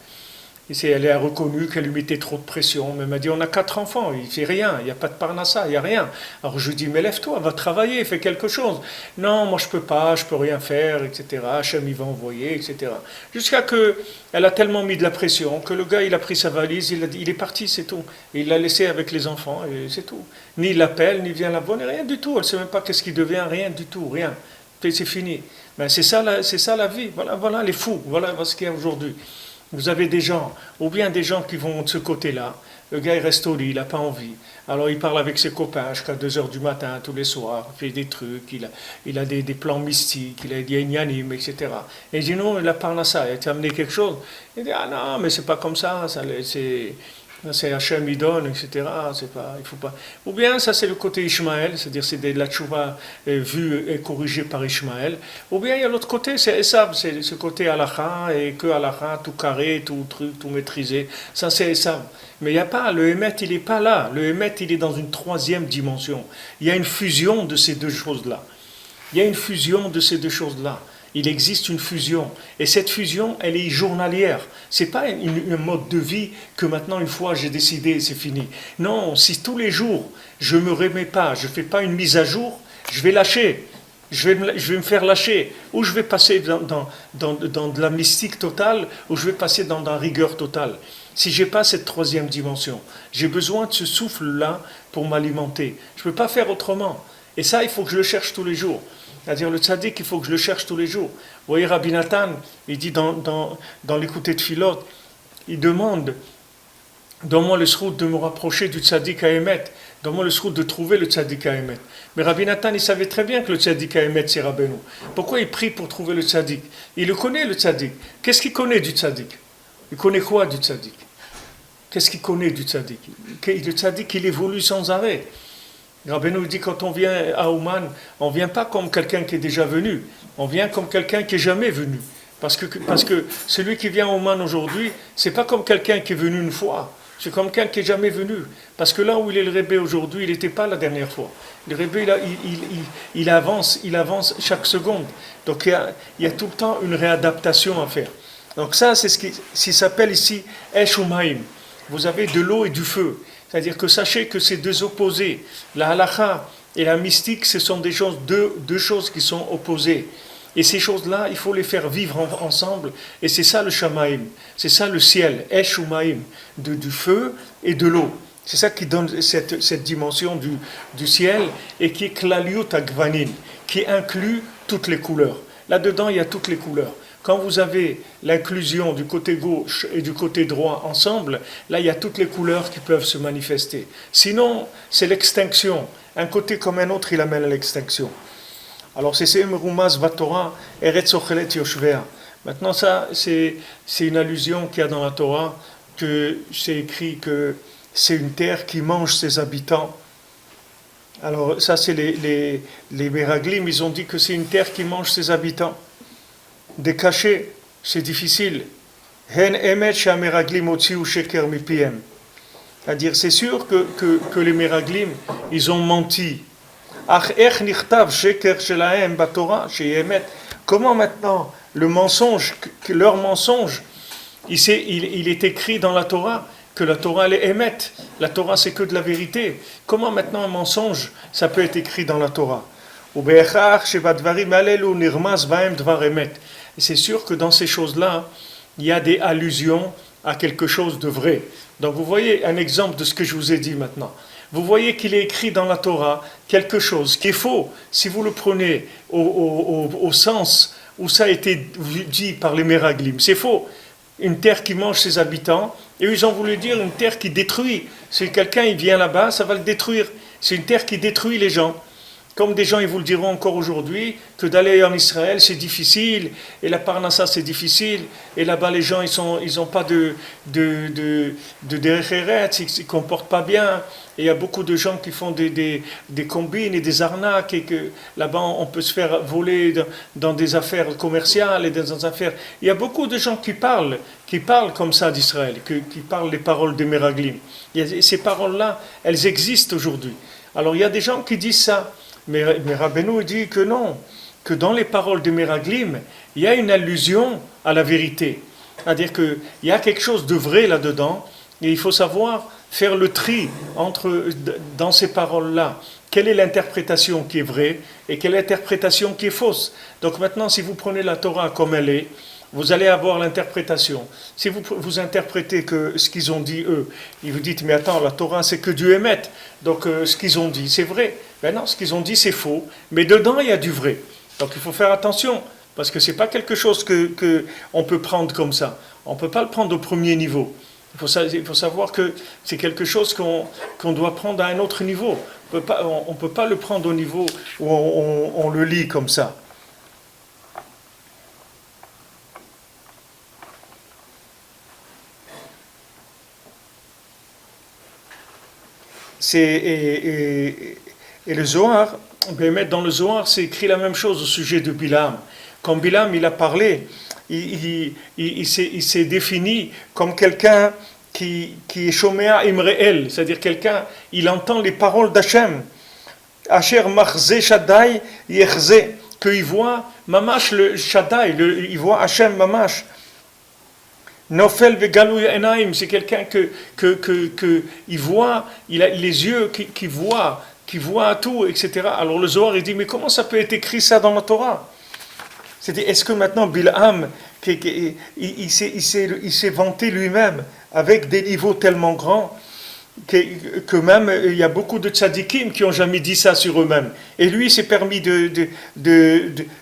Elle a reconnu qu'elle lui mettait trop de pression. Mais elle m'a dit, on a 4 enfants, il ne fait rien, il n'y a pas de parnassa, il n'y a rien. Alors je lui dis, mais lève-toi, va travailler, fais quelque chose. Non, moi je ne peux pas, je ne peux rien faire, etc. Hachem il va envoyer, etc. Jusqu'à que elle a tellement mis de la pression que le gars il a pris sa valise, il est parti, c'est tout. Et il l'a laissé avec les enfants, et c'est tout. Ni il l'appelle, ni vient la voir, rien du tout. Elle ne sait même pas qu'est-ce qu'il devient, rien du tout, rien. C'est fini. Ben, c'est ça la vie, voilà les fous, voilà ce qu'il y a aujourd'hui. Vous avez des gens, ou bien des gens qui vont de ce côté-là. Le gars, il reste au lit, il n'a pas envie. Alors, il parle avec ses copains jusqu'à 2h du matin, tous les soirs. Il fait des trucs, il a des plans mystiques, il a des ignanim, etc. Et il dit, non, il a parlé à ça, il a amené quelque chose. Il dit, ah non, mais c'est pas comme ça, c'est Hachem, il donne, etc. Il faut pas. Ou bien, ça, c'est le côté Ishmaël, c'est-à-dire c'est de la tchouva vue et corrigée par Ishmaël. Ou bien, il y a l'autre côté, c'est Esav, c'est ce côté halakha, et que halakha, tout carré, tout truc, tout maîtrisé. Ça, c'est Esav. Mais il n'y a pas, le Hémet, il n'est pas là. Le Hémet, il est dans une troisième dimension. Il y a une fusion de ces deux choses-là. Il y a une fusion de ces deux choses-là. Il existe une fusion. Et cette fusion, elle est journalière. Ce n'est pas un mode de vie que maintenant, une fois, j'ai décidé, c'est fini. Non, si tous les jours, je ne me remets pas, je ne fais pas une mise à jour, je vais lâcher. je vais me faire lâcher, ou je vais passer dans de la mystique totale, ou je vais passer dans la rigueur totale. Si j'ai pas cette troisième dimension, j'ai besoin de ce souffle-là pour m'alimenter. Je ne peux pas faire autrement. Et ça, il faut que je le cherche tous les jours. C'est-à-dire le tzaddik, il faut que je le cherche tous les jours. Vous voyez, Rabbi Nathan, il dit dans l'écouté de Philote, il demande, donne-moi le srout de me rapprocher du tzaddik à Emet, donne-moi le srout de trouver le tzaddik à Emet. Mais Rabbi Nathan, il savait très bien que le tzaddik à Emet, c'est Rabbeinu. Pourquoi il prie pour trouver le tzaddik? Il le connaît, le tzaddik. Qu'est-ce qu'il connaît du tzaddik? Il connaît quoi du tzaddik? Qu'est-ce qu'il connaît du tzaddik? Le tzaddik, il évolue sans arrêt. Rabbeinu dit, quand on vient à Ouman, on ne vient pas comme quelqu'un qui est déjà venu, on vient comme quelqu'un qui n'est jamais venu. Parce que celui qui vient à Ouman aujourd'hui, c'est pas comme quelqu'un qui est venu une fois, c'est comme quelqu'un qui n'est jamais venu. Parce que là où il est le Rebbe aujourd'hui, il n'était pas la dernière fois. Le Rebbe, il avance chaque seconde. Donc il y a tout le temps une réadaptation à faire. Donc ça, c'est ce qui s'appelle ici Esh Umaim. Vous avez de l'eau et du feu. C'est-à-dire que sachez que ces deux opposés, la halakha et la mystique, ce sont deux choses qui sont opposées. Et ces choses-là, il faut les faire vivre ensemble. Et c'est ça le shamaim, c'est ça le ciel, esh umaim, du feu et de l'eau. C'est ça qui donne cette dimension du ciel et qui est klaliut agvanin, qui inclut toutes les couleurs. Là-dedans, il y a toutes les couleurs. Quand vous avez l'inclusion du côté gauche et du côté droit ensemble, là, il y a toutes les couleurs qui peuvent se manifester. Sinon, c'est l'extinction. Un côté comme un autre, il amène à l'extinction. Alors, c'est Merumaz Vatorah, Eretz Ochelet Yoshvea. Maintenant, ça, c'est une allusion qu'il y a dans la Torah, que c'est écrit que c'est une terre qui mange ses habitants. Alors, ça, c'est les Meraglim, ils ont dit que c'est une terre qui mange ses habitants. Des cachets, c'est difficile. C'est-à-dire, c'est sûr que les Meraglim, ils ont menti. Comment maintenant le mensonge, leur mensonge, il est écrit dans la Torah, que la Torah elle est émet. La Torah c'est que de la vérité. Comment maintenant un mensonge, ça peut être écrit dans la Torah? Et c'est sûr que dans ces choses-là, il y a des allusions à quelque chose de vrai. Donc vous voyez un exemple de ce que je vous ai dit maintenant. Vous voyez qu'il est écrit dans la Torah quelque chose qui est faux. Si vous le prenez au sens où ça a été dit par les Meraglim, c'est faux. Une terre qui mange ses habitants, et ils ont voulu dire une terre qui détruit. Si quelqu'un il vient là-bas, ça va le détruire. C'est une terre qui détruit les gens. Comme des gens, ils vous le diront encore aujourd'hui, que d'aller en Israël, c'est difficile, et la Parnassa, c'est difficile, et là-bas, les gens, ils n'ont pas de derech eretz, ils ne se comportent pas bien, et il y a beaucoup de gens qui font des combines et des arnaques, et que là-bas, on peut se faire voler dans des affaires commerciales et dans des affaires... Il y a beaucoup de gens qui parlent comme ça d'Israël, qui parlent les paroles des Meraglim. Et ces paroles-là, elles existent aujourd'hui. Alors, il y a des gens qui disent ça. Mais Rabbeinu dit que non, que dans les paroles de Meraglim, il y a une allusion à la vérité. C'est-à-dire qu'il y a quelque chose de vrai là-dedans, et il faut savoir faire le tri dans ces paroles-là. Quelle est l'interprétation qui est vraie et quelle est l'interprétation qui est fausse. Donc maintenant, si vous prenez la Torah comme elle est, vous allez avoir l'interprétation. Si vous interprétez que ce qu'ils ont dit eux, et vous dites, mais attends, la Torah c'est que du émet, donc ce qu'ils ont dit c'est vrai. Ben non, ce qu'ils ont dit c'est faux, mais dedans il y a du vrai. Donc il faut faire attention, parce que c'est pas quelque chose que on peut prendre comme ça. On peut pas le prendre au premier niveau. Il faut savoir que c'est quelque chose qu'on doit prendre à un autre niveau. On peut pas le prendre au niveau où on le lit comme ça. Et le Zohar, dans le Zohar, c'est écrit la même chose au sujet de Bilam. Quand Bilam il a parlé, il s'est défini comme quelqu'un qui est Shomea Imre'el, c'est-à-dire quelqu'un, il entend les paroles d'Hachem. Asher Machze Shaddai Yechze, qu'il voit Mamash le Shaddai, il voit Hachem Mamash. Nofel vegalou enaim, c'est quelqu'un que il voit, il a les yeux qui voient qui voit tout, etc. Alors le Zohar, il dit, mais comment ça peut être écrit ça dans la Torah? C'est-à-dire, est-ce que maintenant Bilham, il s'est vanté lui-même avec des niveaux tellement grands que même il y a beaucoup de tzadikim qui n'ont jamais dit ça sur eux-mêmes. Et lui, il s'est permis de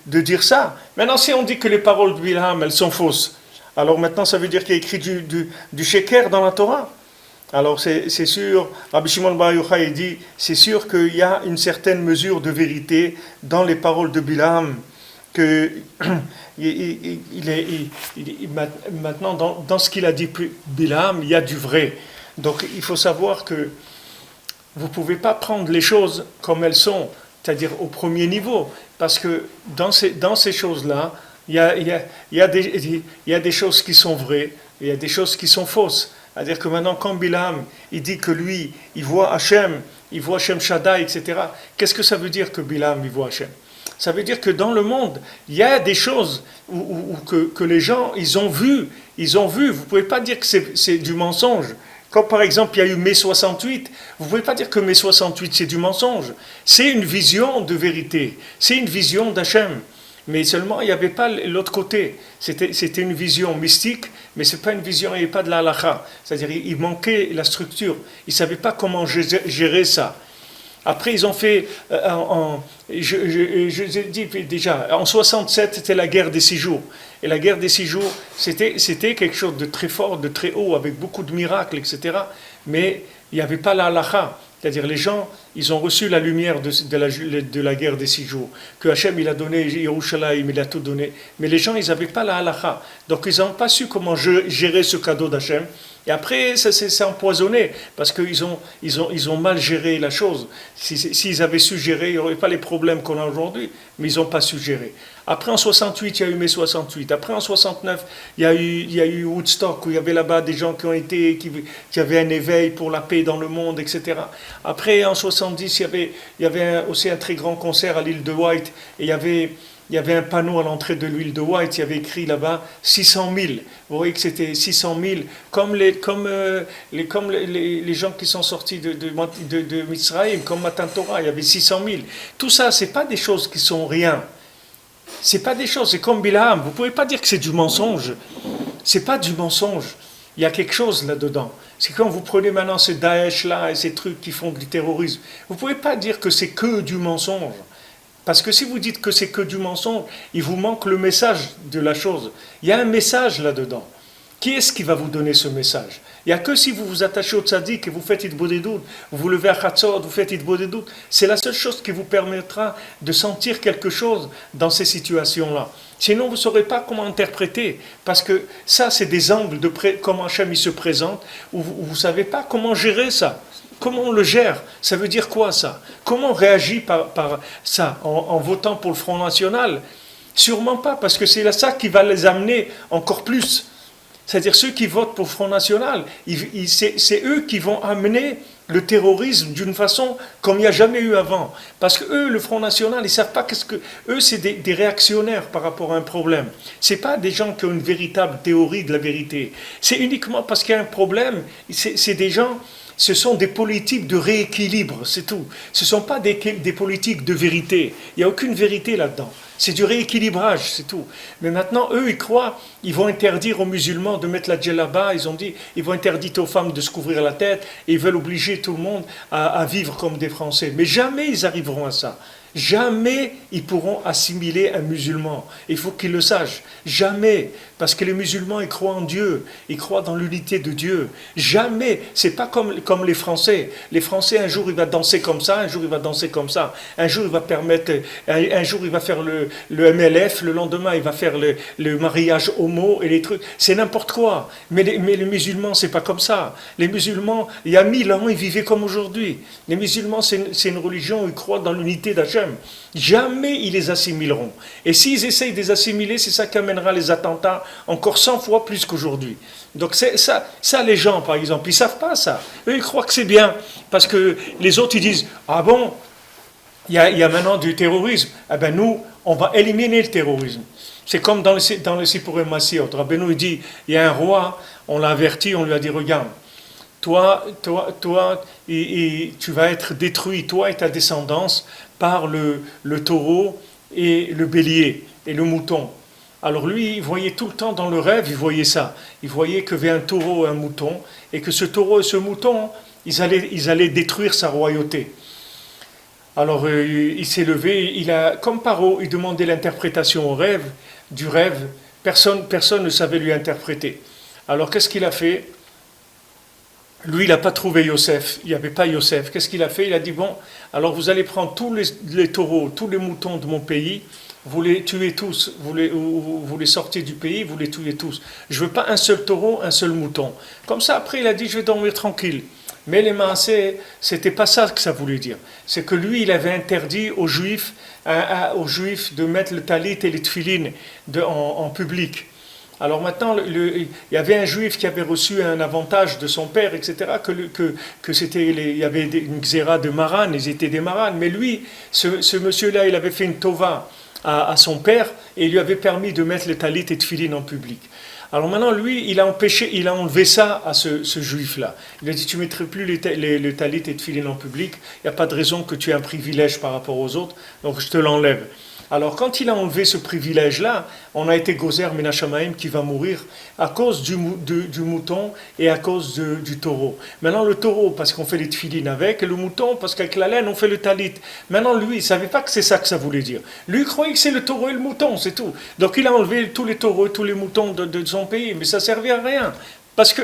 dire ça. Maintenant, si on dit que les paroles de Bilham, elles sont fausses, alors maintenant, ça veut dire qu'il y a écrit du sheker dans la Torah. Alors c'est sûr, Rabbi Shimon Bar Yochai dit, c'est sûr qu'il y a une certaine mesure de vérité dans les paroles de Bilham, que maintenant dans ce qu'il a dit Bilham, il y a du vrai. Donc il faut savoir que vous ne pouvez pas prendre les choses comme elles sont, c'est-à-dire au premier niveau, parce que dans ces choses-là, il y a des choses qui sont vraies, il y a des choses qui sont fausses. C'est-à-dire que maintenant, quand Bilham, il dit que lui, il voit Hachem Shaddai, etc., qu'est-ce que ça veut dire que Bilham, il voit Hachem? Ça veut dire que dans le monde, il y a des choses que les gens, ils ont vu. Vous ne pouvez pas dire que c'est du mensonge. Comme par exemple, il y a eu mai 68, vous ne pouvez pas dire que mai 68, c'est du mensonge. C'est une vision de vérité. C'est une vision d'Hachem. Mais seulement, il n'y avait pas l'autre côté. C'était une vision mystique, mais ce n'est pas une vision, il n'y avait pas de la halakha. C'est-à-dire, il manquait la structure. Ils ne savaient pas comment gérer ça. Après, ils ont fait, je dis déjà, en 67, c'était la guerre des 6 jours. Et la guerre des 6 jours, c'était quelque chose de très fort, de très haut, avec beaucoup de miracles, etc. Mais il n'y avait pas la halakha. C'est-à-dire, les gens, ils ont reçu la lumière de la guerre des 6 jours. Que Hachem, il a donné Yerushalayim, il a tout donné. Mais les gens, ils n'avaient pas la halakha. Donc, ils n'ont pas su comment gérer ce cadeau d'Hachem. Et après, ça s'est empoisonné, parce qu'ils ont mal géré la chose. S'ils avaient su gérer, il n'y aurait pas les problèmes qu'on a aujourd'hui, mais ils n'ont pas su gérer. Après, en 68, il y a eu mai 68. Après, en 69, il y a eu Woodstock, où il y avait là-bas des gens qui avaient un éveil pour la paix dans le monde, etc. Après, en 70, il y avait aussi un très grand concert à l'île de White, et il y avait un panneau à l'entrée de l'île de White, il y avait écrit là-bas 600 000. Vous voyez que c'était 600 000, comme les gens qui sont sortis de Mitzrayim, comme Matan Torah, il y avait 600 000. Tout ça, ce n'est pas des choses qui sont rien. C'est pas des choses, c'est comme Bilham. Vous ne pouvez pas dire que c'est du mensonge. C'est pas du mensonge. Il y a quelque chose là-dedans. C'est quand vous prenez maintenant ce Daesh-là et ces trucs qui font du terrorisme. Vous ne pouvez pas dire que c'est que du mensonge. Parce que si vous dites que c'est que du mensonge, il vous manque le message de la chose. Il y a un message là-dedans. Qui est-ce qui va vous donner ce message? Il n'y a que si vous vous attachez au tzaddik et vous faites Hitbodedut, vous vous levez à Chatzot, vous faites Hitbodedut, c'est la seule chose qui vous permettra de sentir quelque chose dans ces situations-là. Sinon, vous ne saurez pas comment interpréter, parce que ça, c'est des angles de comment Hachem il se présente, où vous ne savez pas comment gérer ça. Comment on le gère? Ça veut dire quoi ça? Comment on réagit par ça en votant pour le Front National? Sûrement pas, parce que c'est ça qui va les amener encore plus. C'est-à-dire ceux qui votent pour le Front National, c'est eux qui vont amener le terrorisme d'une façon comme il n'y a jamais eu avant. Parce que eux, le Front National, ils ne savent pas qu'est-ce que... Eux, c'est des réactionnaires par rapport à un problème. Ce n'est pas des gens qui ont une véritable théorie de la vérité. C'est uniquement parce qu'il y a un problème. C'est des gens... Ce sont des politiques de rééquilibre, c'est tout. Ce ne sont pas des politiques de vérité. Il n'y a aucune vérité là-dedans. C'est du rééquilibrage, c'est tout. Mais maintenant, eux, ils croient, ils vont interdire aux musulmans de mettre la djellaba, ils ont dit, ils vont interdire aux femmes de se couvrir la tête, et ils veulent obliger tout le monde à vivre comme des Français. Mais jamais ils arriveront à ça. Jamais ils pourront assimiler un musulman. Il faut qu'ils le sachent. Jamais. Parce que les musulmans, ils croient en Dieu. Ils croient dans l'unité de Dieu. Jamais. C'est pas comme les Français. Les Français, un jour, il va danser comme ça, un jour, il va danser comme ça. Un jour, il va un jour, il va faire le MLF, le lendemain, il va faire le mariage homo et les trucs. C'est n'importe quoi. Mais les musulmans, c'est pas comme ça. Les musulmans, il y a 1000 ans, ils vivaient comme aujourd'hui. Les musulmans, c'est une religion où ils croient dans l'unité d'Hachem. Jamais ils les assimileront. Et s'ils essayent de les assimiler, c'est ça qui amènera les attentats encore 100 fois plus qu'aujourd'hui. Donc ça, les gens, par exemple, ils ne savent pas ça. Eux, ils croient que c'est bien. Parce que les autres, ils disent, ah bon, il y a maintenant du terrorisme. Eh bien nous, on va éliminer le terrorisme. C'est comme dans le Sipurim Massiot. Rabbeinu, il dit, il y a un roi, on l'a averti, on lui a dit, regarde, toi, et tu vas être détruit, toi et ta descendance, par le taureau et le bélier et le mouton. Alors lui, il voyait tout le temps dans le rêve, il voyait ça. Il voyait qu'il y avait un taureau et un mouton, et que ce taureau et ce mouton, ils allaient détruire sa royauté. Alors il s'est levé, comme Paro, il demandait l'interprétation du rêve, personne ne savait lui interpréter. Alors qu'est-ce qu'il a fait? Lui, il n'a pas trouvé Yosef, il n'y avait pas Yosef. Qu'est-ce qu'il a fait? Il a dit, bon, alors vous allez prendre tous les taureaux, tous les moutons de mon pays, vous les tuez tous, vous les sortez du pays, vous les tuez tous. Je ne veux pas un seul taureau, un seul mouton. Comme ça, après, il a dit, je vais dormir tranquille. Mais les Maasé, c'était pas ça que ça voulait dire. C'est que lui, il avait interdit aux Juifs de mettre le talit et les tefilines en public. Alors maintenant, il y avait un juif qui avait reçu un avantage de son père, etc., que c'était, il y avait une xéra de Maran, ils étaient des Maran, mais lui, ce monsieur-là, il avait fait une tova à son père, et il lui avait permis de mettre le talit et tefilin en public. Alors maintenant, lui, il a enlevé ça à ce juif-là. Il a dit, tu ne mettrais plus le talit et tefilin en public, il n'y a pas de raison que tu aies un privilège par rapport aux autres, donc je te l'enlève. Alors quand il a enlevé ce privilège-là, on a été Gozer Menachamaim qui va mourir à cause du mouton et à cause du taureau. Maintenant le taureau parce qu'on fait les tefilines avec, et le mouton parce qu'avec la laine on fait le talit. Maintenant lui, il ne savait pas que c'est ça que ça voulait dire. Lui il croyait que c'est le taureau et le mouton, c'est tout. Donc il a enlevé tous les taureaux et tous les moutons de son pays, mais ça ne servait à rien. Parce que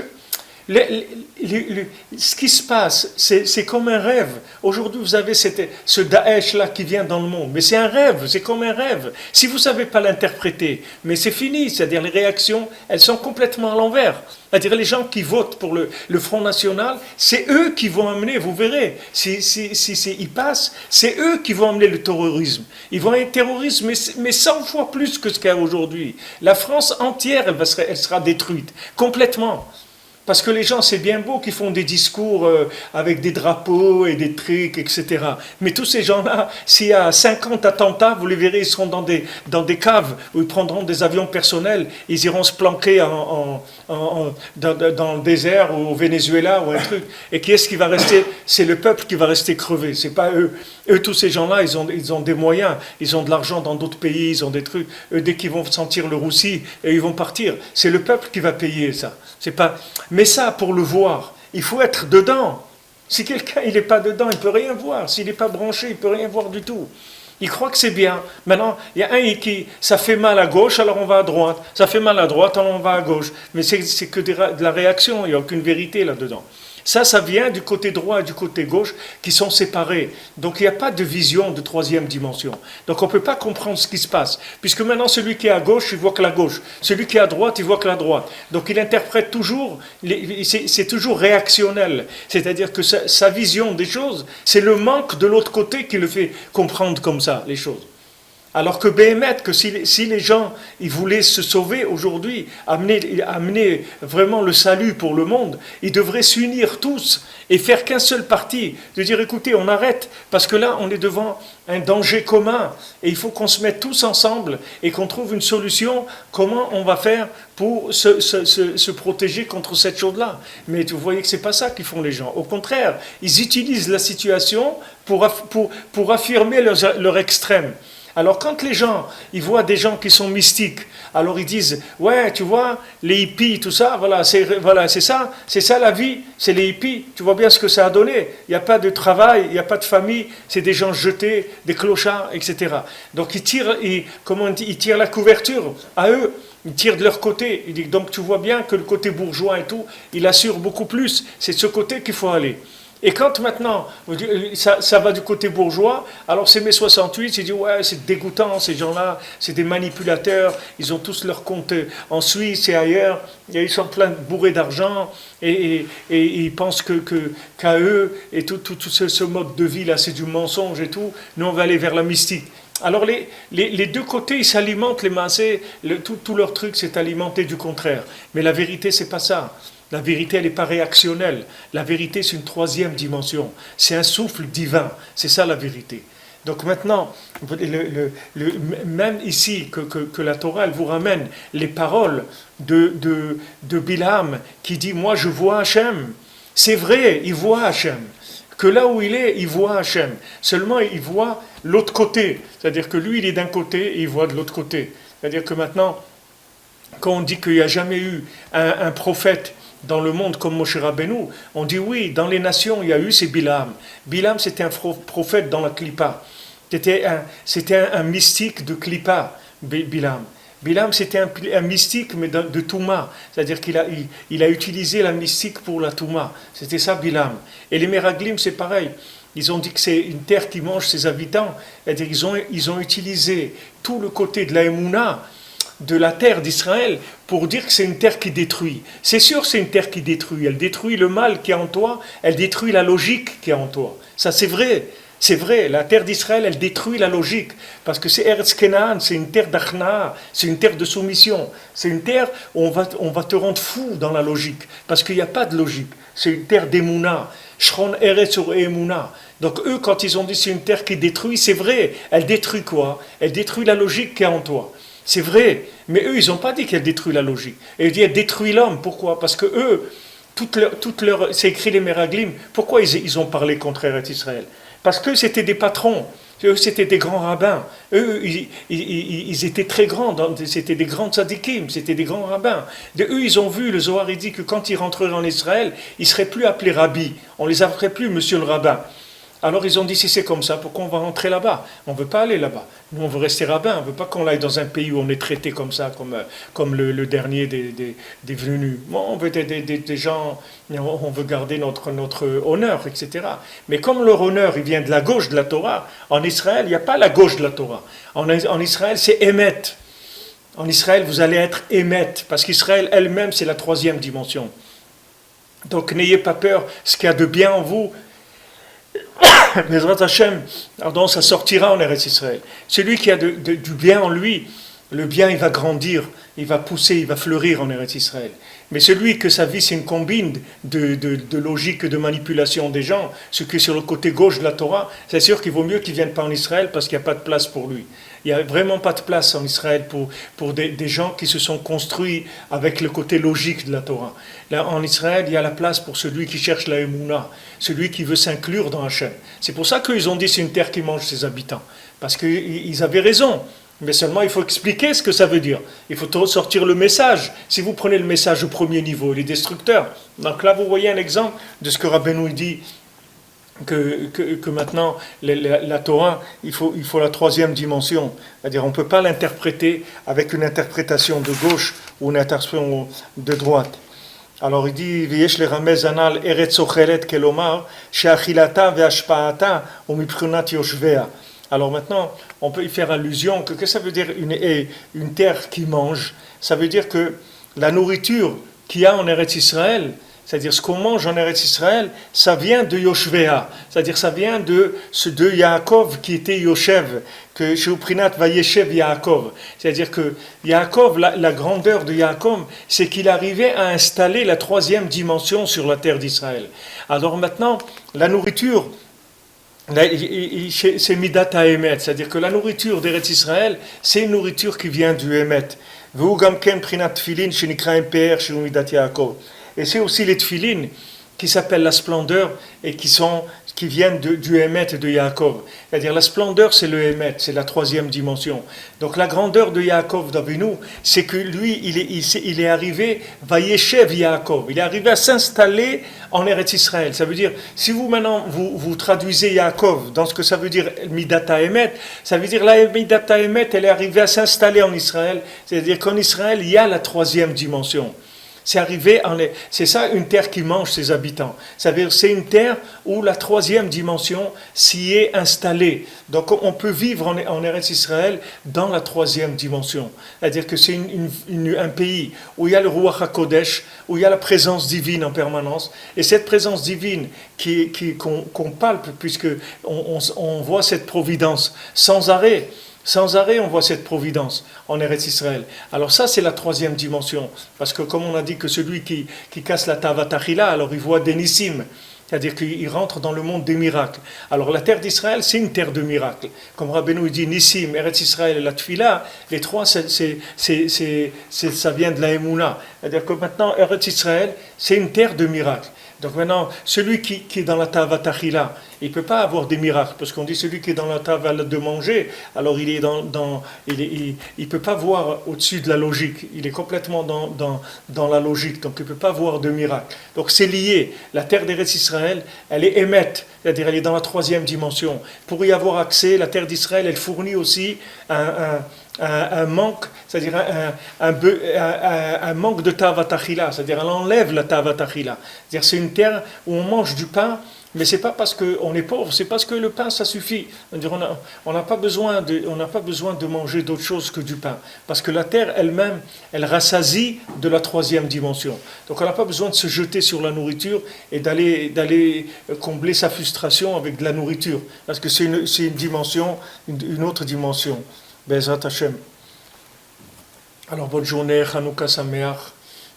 ce qui se passe, c'est comme un rêve. Aujourd'hui, vous avez ce Daesh-là qui vient dans le monde, mais c'est un rêve, c'est comme un rêve. Si vous ne savez pas l'interpréter, mais c'est fini, c'est-à-dire les réactions, elles sont complètement à l'envers. C'est-à-dire les gens qui votent pour le Front National, c'est eux qui vont amener, vous verrez, si ils passent, c'est eux qui vont amener le terrorisme. Ils vont être terroristes, mais 100 fois plus que ce qu'il y a aujourd'hui. La France entière, elle sera détruite, complètement. Parce que les gens, c'est bien beau qu'ils font des discours avec des drapeaux et des trucs, etc. Mais tous ces gens-là, s'il y a 50 attentats, vous les verrez, ils seront dans des caves où ils prendront des avions personnels, ils iront se planquer dans le désert ou au Venezuela ou un truc. Et qui est-ce qui va rester? C'est le peuple qui va rester crevé, c'est pas eux. Eux, tous ces gens-là, ils ont des moyens, ils ont de l'argent dans d'autres pays, ils ont des trucs. Eux, dès qu'ils vont sentir le roussi, et ils vont partir. C'est le peuple qui va payer ça. C'est pas... Mais ça, pour le voir, il faut être dedans. Si quelqu'un il n'est pas dedans, il ne peut rien voir. S'il n'est pas branché, il ne peut rien voir du tout. Il croit que c'est bien. Maintenant, il y a un qui, ça fait mal à gauche, alors on va à droite. Ça fait mal à droite, alors on va à gauche. Mais c'est que de la réaction, il n'y a aucune vérité là-dedans. Ça vient du côté droit et du côté gauche qui sont séparés. Donc il n'y a pas de vision de troisième dimension. Donc on ne peut pas comprendre ce qui se passe. Puisque maintenant celui qui est à gauche, il voit que la gauche. Celui qui est à droite, il voit que la droite. Donc il interprète toujours, c'est toujours réactionnel. C'est-à-dire que sa vision des choses, c'est le manque de l'autre côté qui le fait comprendre comme ça les choses. Alors que Béhémet, que si les gens ils voulaient se sauver aujourd'hui, amener vraiment le salut pour le monde, ils devraient s'unir tous et faire qu'un seul parti, de dire écoutez, on arrête, parce que là on est devant un danger commun et il faut qu'on se mette tous ensemble et qu'on trouve une solution, comment on va faire pour se protéger contre cette chose-là. Mais vous voyez que c'est pas ça qu'ils font les gens. Au contraire, ils utilisent la situation pour affirmer leur extrême. Alors quand les gens, ils voient des gens qui sont mystiques, alors ils disent, ouais, tu vois, les hippies, tout ça, c'est ça la vie, c'est les hippies, tu vois bien ce que ça a donné, il n'y a pas de travail, il n'y a pas de famille, c'est des gens jetés, des clochards, etc. Donc ils tirent la couverture à eux, ils tirent de leur côté, ils disent, donc tu vois bien que le côté bourgeois et tout, il assure beaucoup plus, c'est de ce côté qu'il faut aller. Et quand maintenant, ça va du côté bourgeois, alors c'est mai 68, il dit ouais, c'est dégoûtant, ces gens-là, c'est des manipulateurs, ils ont tous leurs comptes en Suisse et ailleurs, et ils sont plein bourrés d'argent, et ils pensent qu'à eux, et tout ce mode de vie-là, c'est du mensonge et tout, nous on va aller vers la mystique. Alors les deux côtés, ils s'alimentent, les massés, tout leur truc, c'est alimenter du contraire. Mais la vérité, c'est pas ça. La vérité, elle n'est pas réactionnelle. La vérité, c'est une troisième dimension. C'est un souffle divin. C'est ça la vérité. Donc maintenant, même ici, que la Torah, elle vous ramène les paroles de Bilam qui dit « Moi, je vois Hachem ». C'est vrai, il voit Hachem. Que là où il est, il voit Hachem. Seulement, il voit l'autre côté. C'est-à-dire que lui, il est d'un côté et il voit de l'autre côté. C'est-à-dire que maintenant, quand on dit qu'il n'y a jamais eu un prophète dans le monde comme Moshe Rabbeinu, on dit oui, dans les nations, il y a eu, c'est Bilam. Bilam, c'était un prophète dans la Klippa. C'était un mystique de Klippa, Bilam. Bilam, c'était un mystique, mais de Touma. C'est-à-dire qu'il a utilisé la mystique pour la Touma. C'était ça, Bilam. Et les Meraglim, c'est pareil. Ils ont dit que c'est une terre qui mange ses habitants. C'est-à-dire qu'ils ont utilisé tout le côté de la Emouna, de la terre d'Israël, pour dire que c'est une terre qui détruit. C'est sûr, c'est une terre qui détruit. Elle détruit le mal qui est en toi, elle détruit la logique qui est en toi. Ça, c'est vrai. C'est vrai, la terre d'Israël, elle détruit la logique, parce que c'est Eretz Kenaan, c'est une terre d'Achna, c'est une terre de soumission, c'est une terre où on va te rendre fou dans la logique, parce qu'il n'y a pas de logique, c'est une terre d'Emouna, Shron Eretz sur Emouna. Donc eux, quand ils ont dit c'est une terre qui détruit, c'est vrai, elle détruit quoi? Elle détruit la logique qui est en toi. C'est vrai, mais eux, ils n'ont pas dit qu'elle détruit la logique. Elle dit elle détruit l'homme, pourquoi? Parce que eux, c'est écrit les Meraglim, pourquoi ils ont parlé contre Eretz Israël? Parce que c'était des patrons, eux c'était des grands rabbins, eux ils étaient très grands, c'était des grands tzadikim, c'était des grands rabbins. Eux ils ont vu, le Zohar il dit que quand ils rentreraient en Israël, ils ne seraient plus appelés rabbi, on ne les appellerait plus monsieur le rabbin. Alors ils ont dit si c'est comme ça, pourquoi on va rentrer là-bas? On ne veut pas aller là-bas. Nous on veut rester rabbin, on ne veut pas qu'on aille dans un pays où on est traité comme ça, comme le dernier des venus. Bon, on veut des gens, on veut garder notre honneur, etc. Mais comme leur honneur il vient de la gauche de la Torah, en Israël il n'y a pas la gauche de la Torah. En Israël c'est Emet. En Israël vous allez être Emet, parce qu'Israël elle-même c'est la troisième dimension. Donc n'ayez pas peur, ce qu'il y a de bien en vous, Bezrat Hashem, ça sortira en Eretz Israël. Celui qui a du bien en lui, le bien il va grandir, il va pousser, il va fleurir en Eretz Israël. Mais celui que sa vie c'est une combine de logique et de manipulation des gens, ce qui est sur le côté gauche de la Torah, c'est sûr qu'il vaut mieux qu'il ne vienne pas en Israël parce qu'il n'y a pas de place pour lui. Il n'y a vraiment pas de place en Israël pour des gens qui se sont construits avec le côté logique de la Torah. Là, en Israël, il y a la place pour celui qui cherche la Emouna, celui qui veut s'inclure dans Hachem. C'est pour ça qu'ils ont dit c'est une terre qui mange ses habitants. Parce qu'ils avaient raison. Mais seulement, il faut expliquer ce que ça veut dire. Il faut sortir le message. Si vous prenez le message au premier niveau, il est destructeur. Donc là, vous voyez un exemple de ce que Rabbeinu dit, que maintenant, la Torah, il faut la troisième dimension. C'est-à-dire, on ne peut pas l'interpréter avec une interprétation de gauche ou une interprétation de droite. Alors il dit, V'yesh le ramez anal eretz ocheret kelomar, she'achilata ve'ashpa'ata u'mibchunat yoshvea. Alors maintenant, on peut y faire allusion que ça veut dire une terre qui mange. Ça veut dire que la nourriture qu'il y a en Eretz Israël, c'est-à-dire ce qu'on mange en Eretz Israël, ça vient de Yoshvea, c'est-à-dire ça vient de Yaakov qui était Yoshev, que chez Uprinat va Yeshev Yaakov. C'est-à-dire que Yaakov, la grandeur de Yaakov, c'est qu'il arrivait à installer la troisième dimension sur la terre d'Israël. Alors maintenant, la nourriture, c'est Midat HaEmet, c'est-à-dire que la nourriture d'Eretz Israël, c'est une nourriture qui vient du Emet. Et c'est aussi les tfilin qui s'appellent la splendeur et qui viennent du Emet et de Yaakov. C'est-à-dire la splendeur, c'est le Emet, c'est la troisième dimension. Donc la grandeur de Yaakov d'Avinu, c'est que lui, il est arrivé, Vayeshev Yaakov, il est arrivé à s'installer en Eretz Israël. Ça veut dire, si vous maintenant, vous traduisez Yaakov dans ce que ça veut dire Midat HaEmet, ça veut dire la Midat HaEmet, elle est arrivée à s'installer en Israël. C'est-à-dire qu'en Israël, il y a la troisième dimension. C'est ça une terre qui mange ses habitants. Ça veut dire c'est une terre où la troisième dimension s'y est installée. Donc on peut vivre en Eretz Israël dans la troisième dimension. C'est-à-dire que c'est un pays où il y a le Ruach HaKodesh, où il y a la présence divine en permanence. Et cette présence divine qu'on palpe, puisque on voit cette providence sans arrêt. Sans arrêt, on voit cette providence en Eretz Israël. Alors ça, c'est la troisième dimension. Parce que comme on a dit que celui qui casse la tavatachila, alors il voit des nissim. C'est-à-dire qu'il rentre dans le monde des miracles. Alors la terre d'Israël, c'est une terre de miracles. Comme Rabbeinu dit, nissim, Eretz Israël et la tfila, les trois, ça vient de la Emouna. C'est-à-dire que maintenant, Eretz Israël, c'est une terre de miracles. Donc maintenant, celui qui est dans la Tavat Achila, il ne peut pas avoir des miracles, parce qu'on dit celui qui est dans la Tavat de manger, alors il est il peut pas voir au-dessus de la logique, il est complètement dans la logique, donc il ne peut pas voir de miracles. Donc c'est lié, la terre d'Eretz Israël, elle est émette, c'est-à-dire elle est dans la troisième dimension. Pour y avoir accès, la terre d'Israël, elle fournit aussi un manque, c'est-à-dire un manque de Tavat Achila, c'est-à-dire elle enlève la Tavat Achila. C'est-à-dire c'est une terre où on mange du pain, mais c'est pas parce qu'on est pauvre, c'est parce que le pain ça suffit. On n'a pas besoin de manger d'autre chose que du pain, parce que la terre elle-même, elle rassasie de la troisième dimension. Donc on n'a pas besoin de se jeter sur la nourriture et d'aller combler sa frustration avec de la nourriture, parce que c'est une dimension, une autre dimension. Bezrat Hashem. Alors bonne journée, Hanouka Sameach,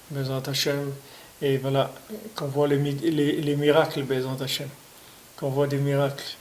Bezrat Hashem. Et voilà, qu'on voit les miracles, Bezrat Hashem. Qu'on voit des miracles.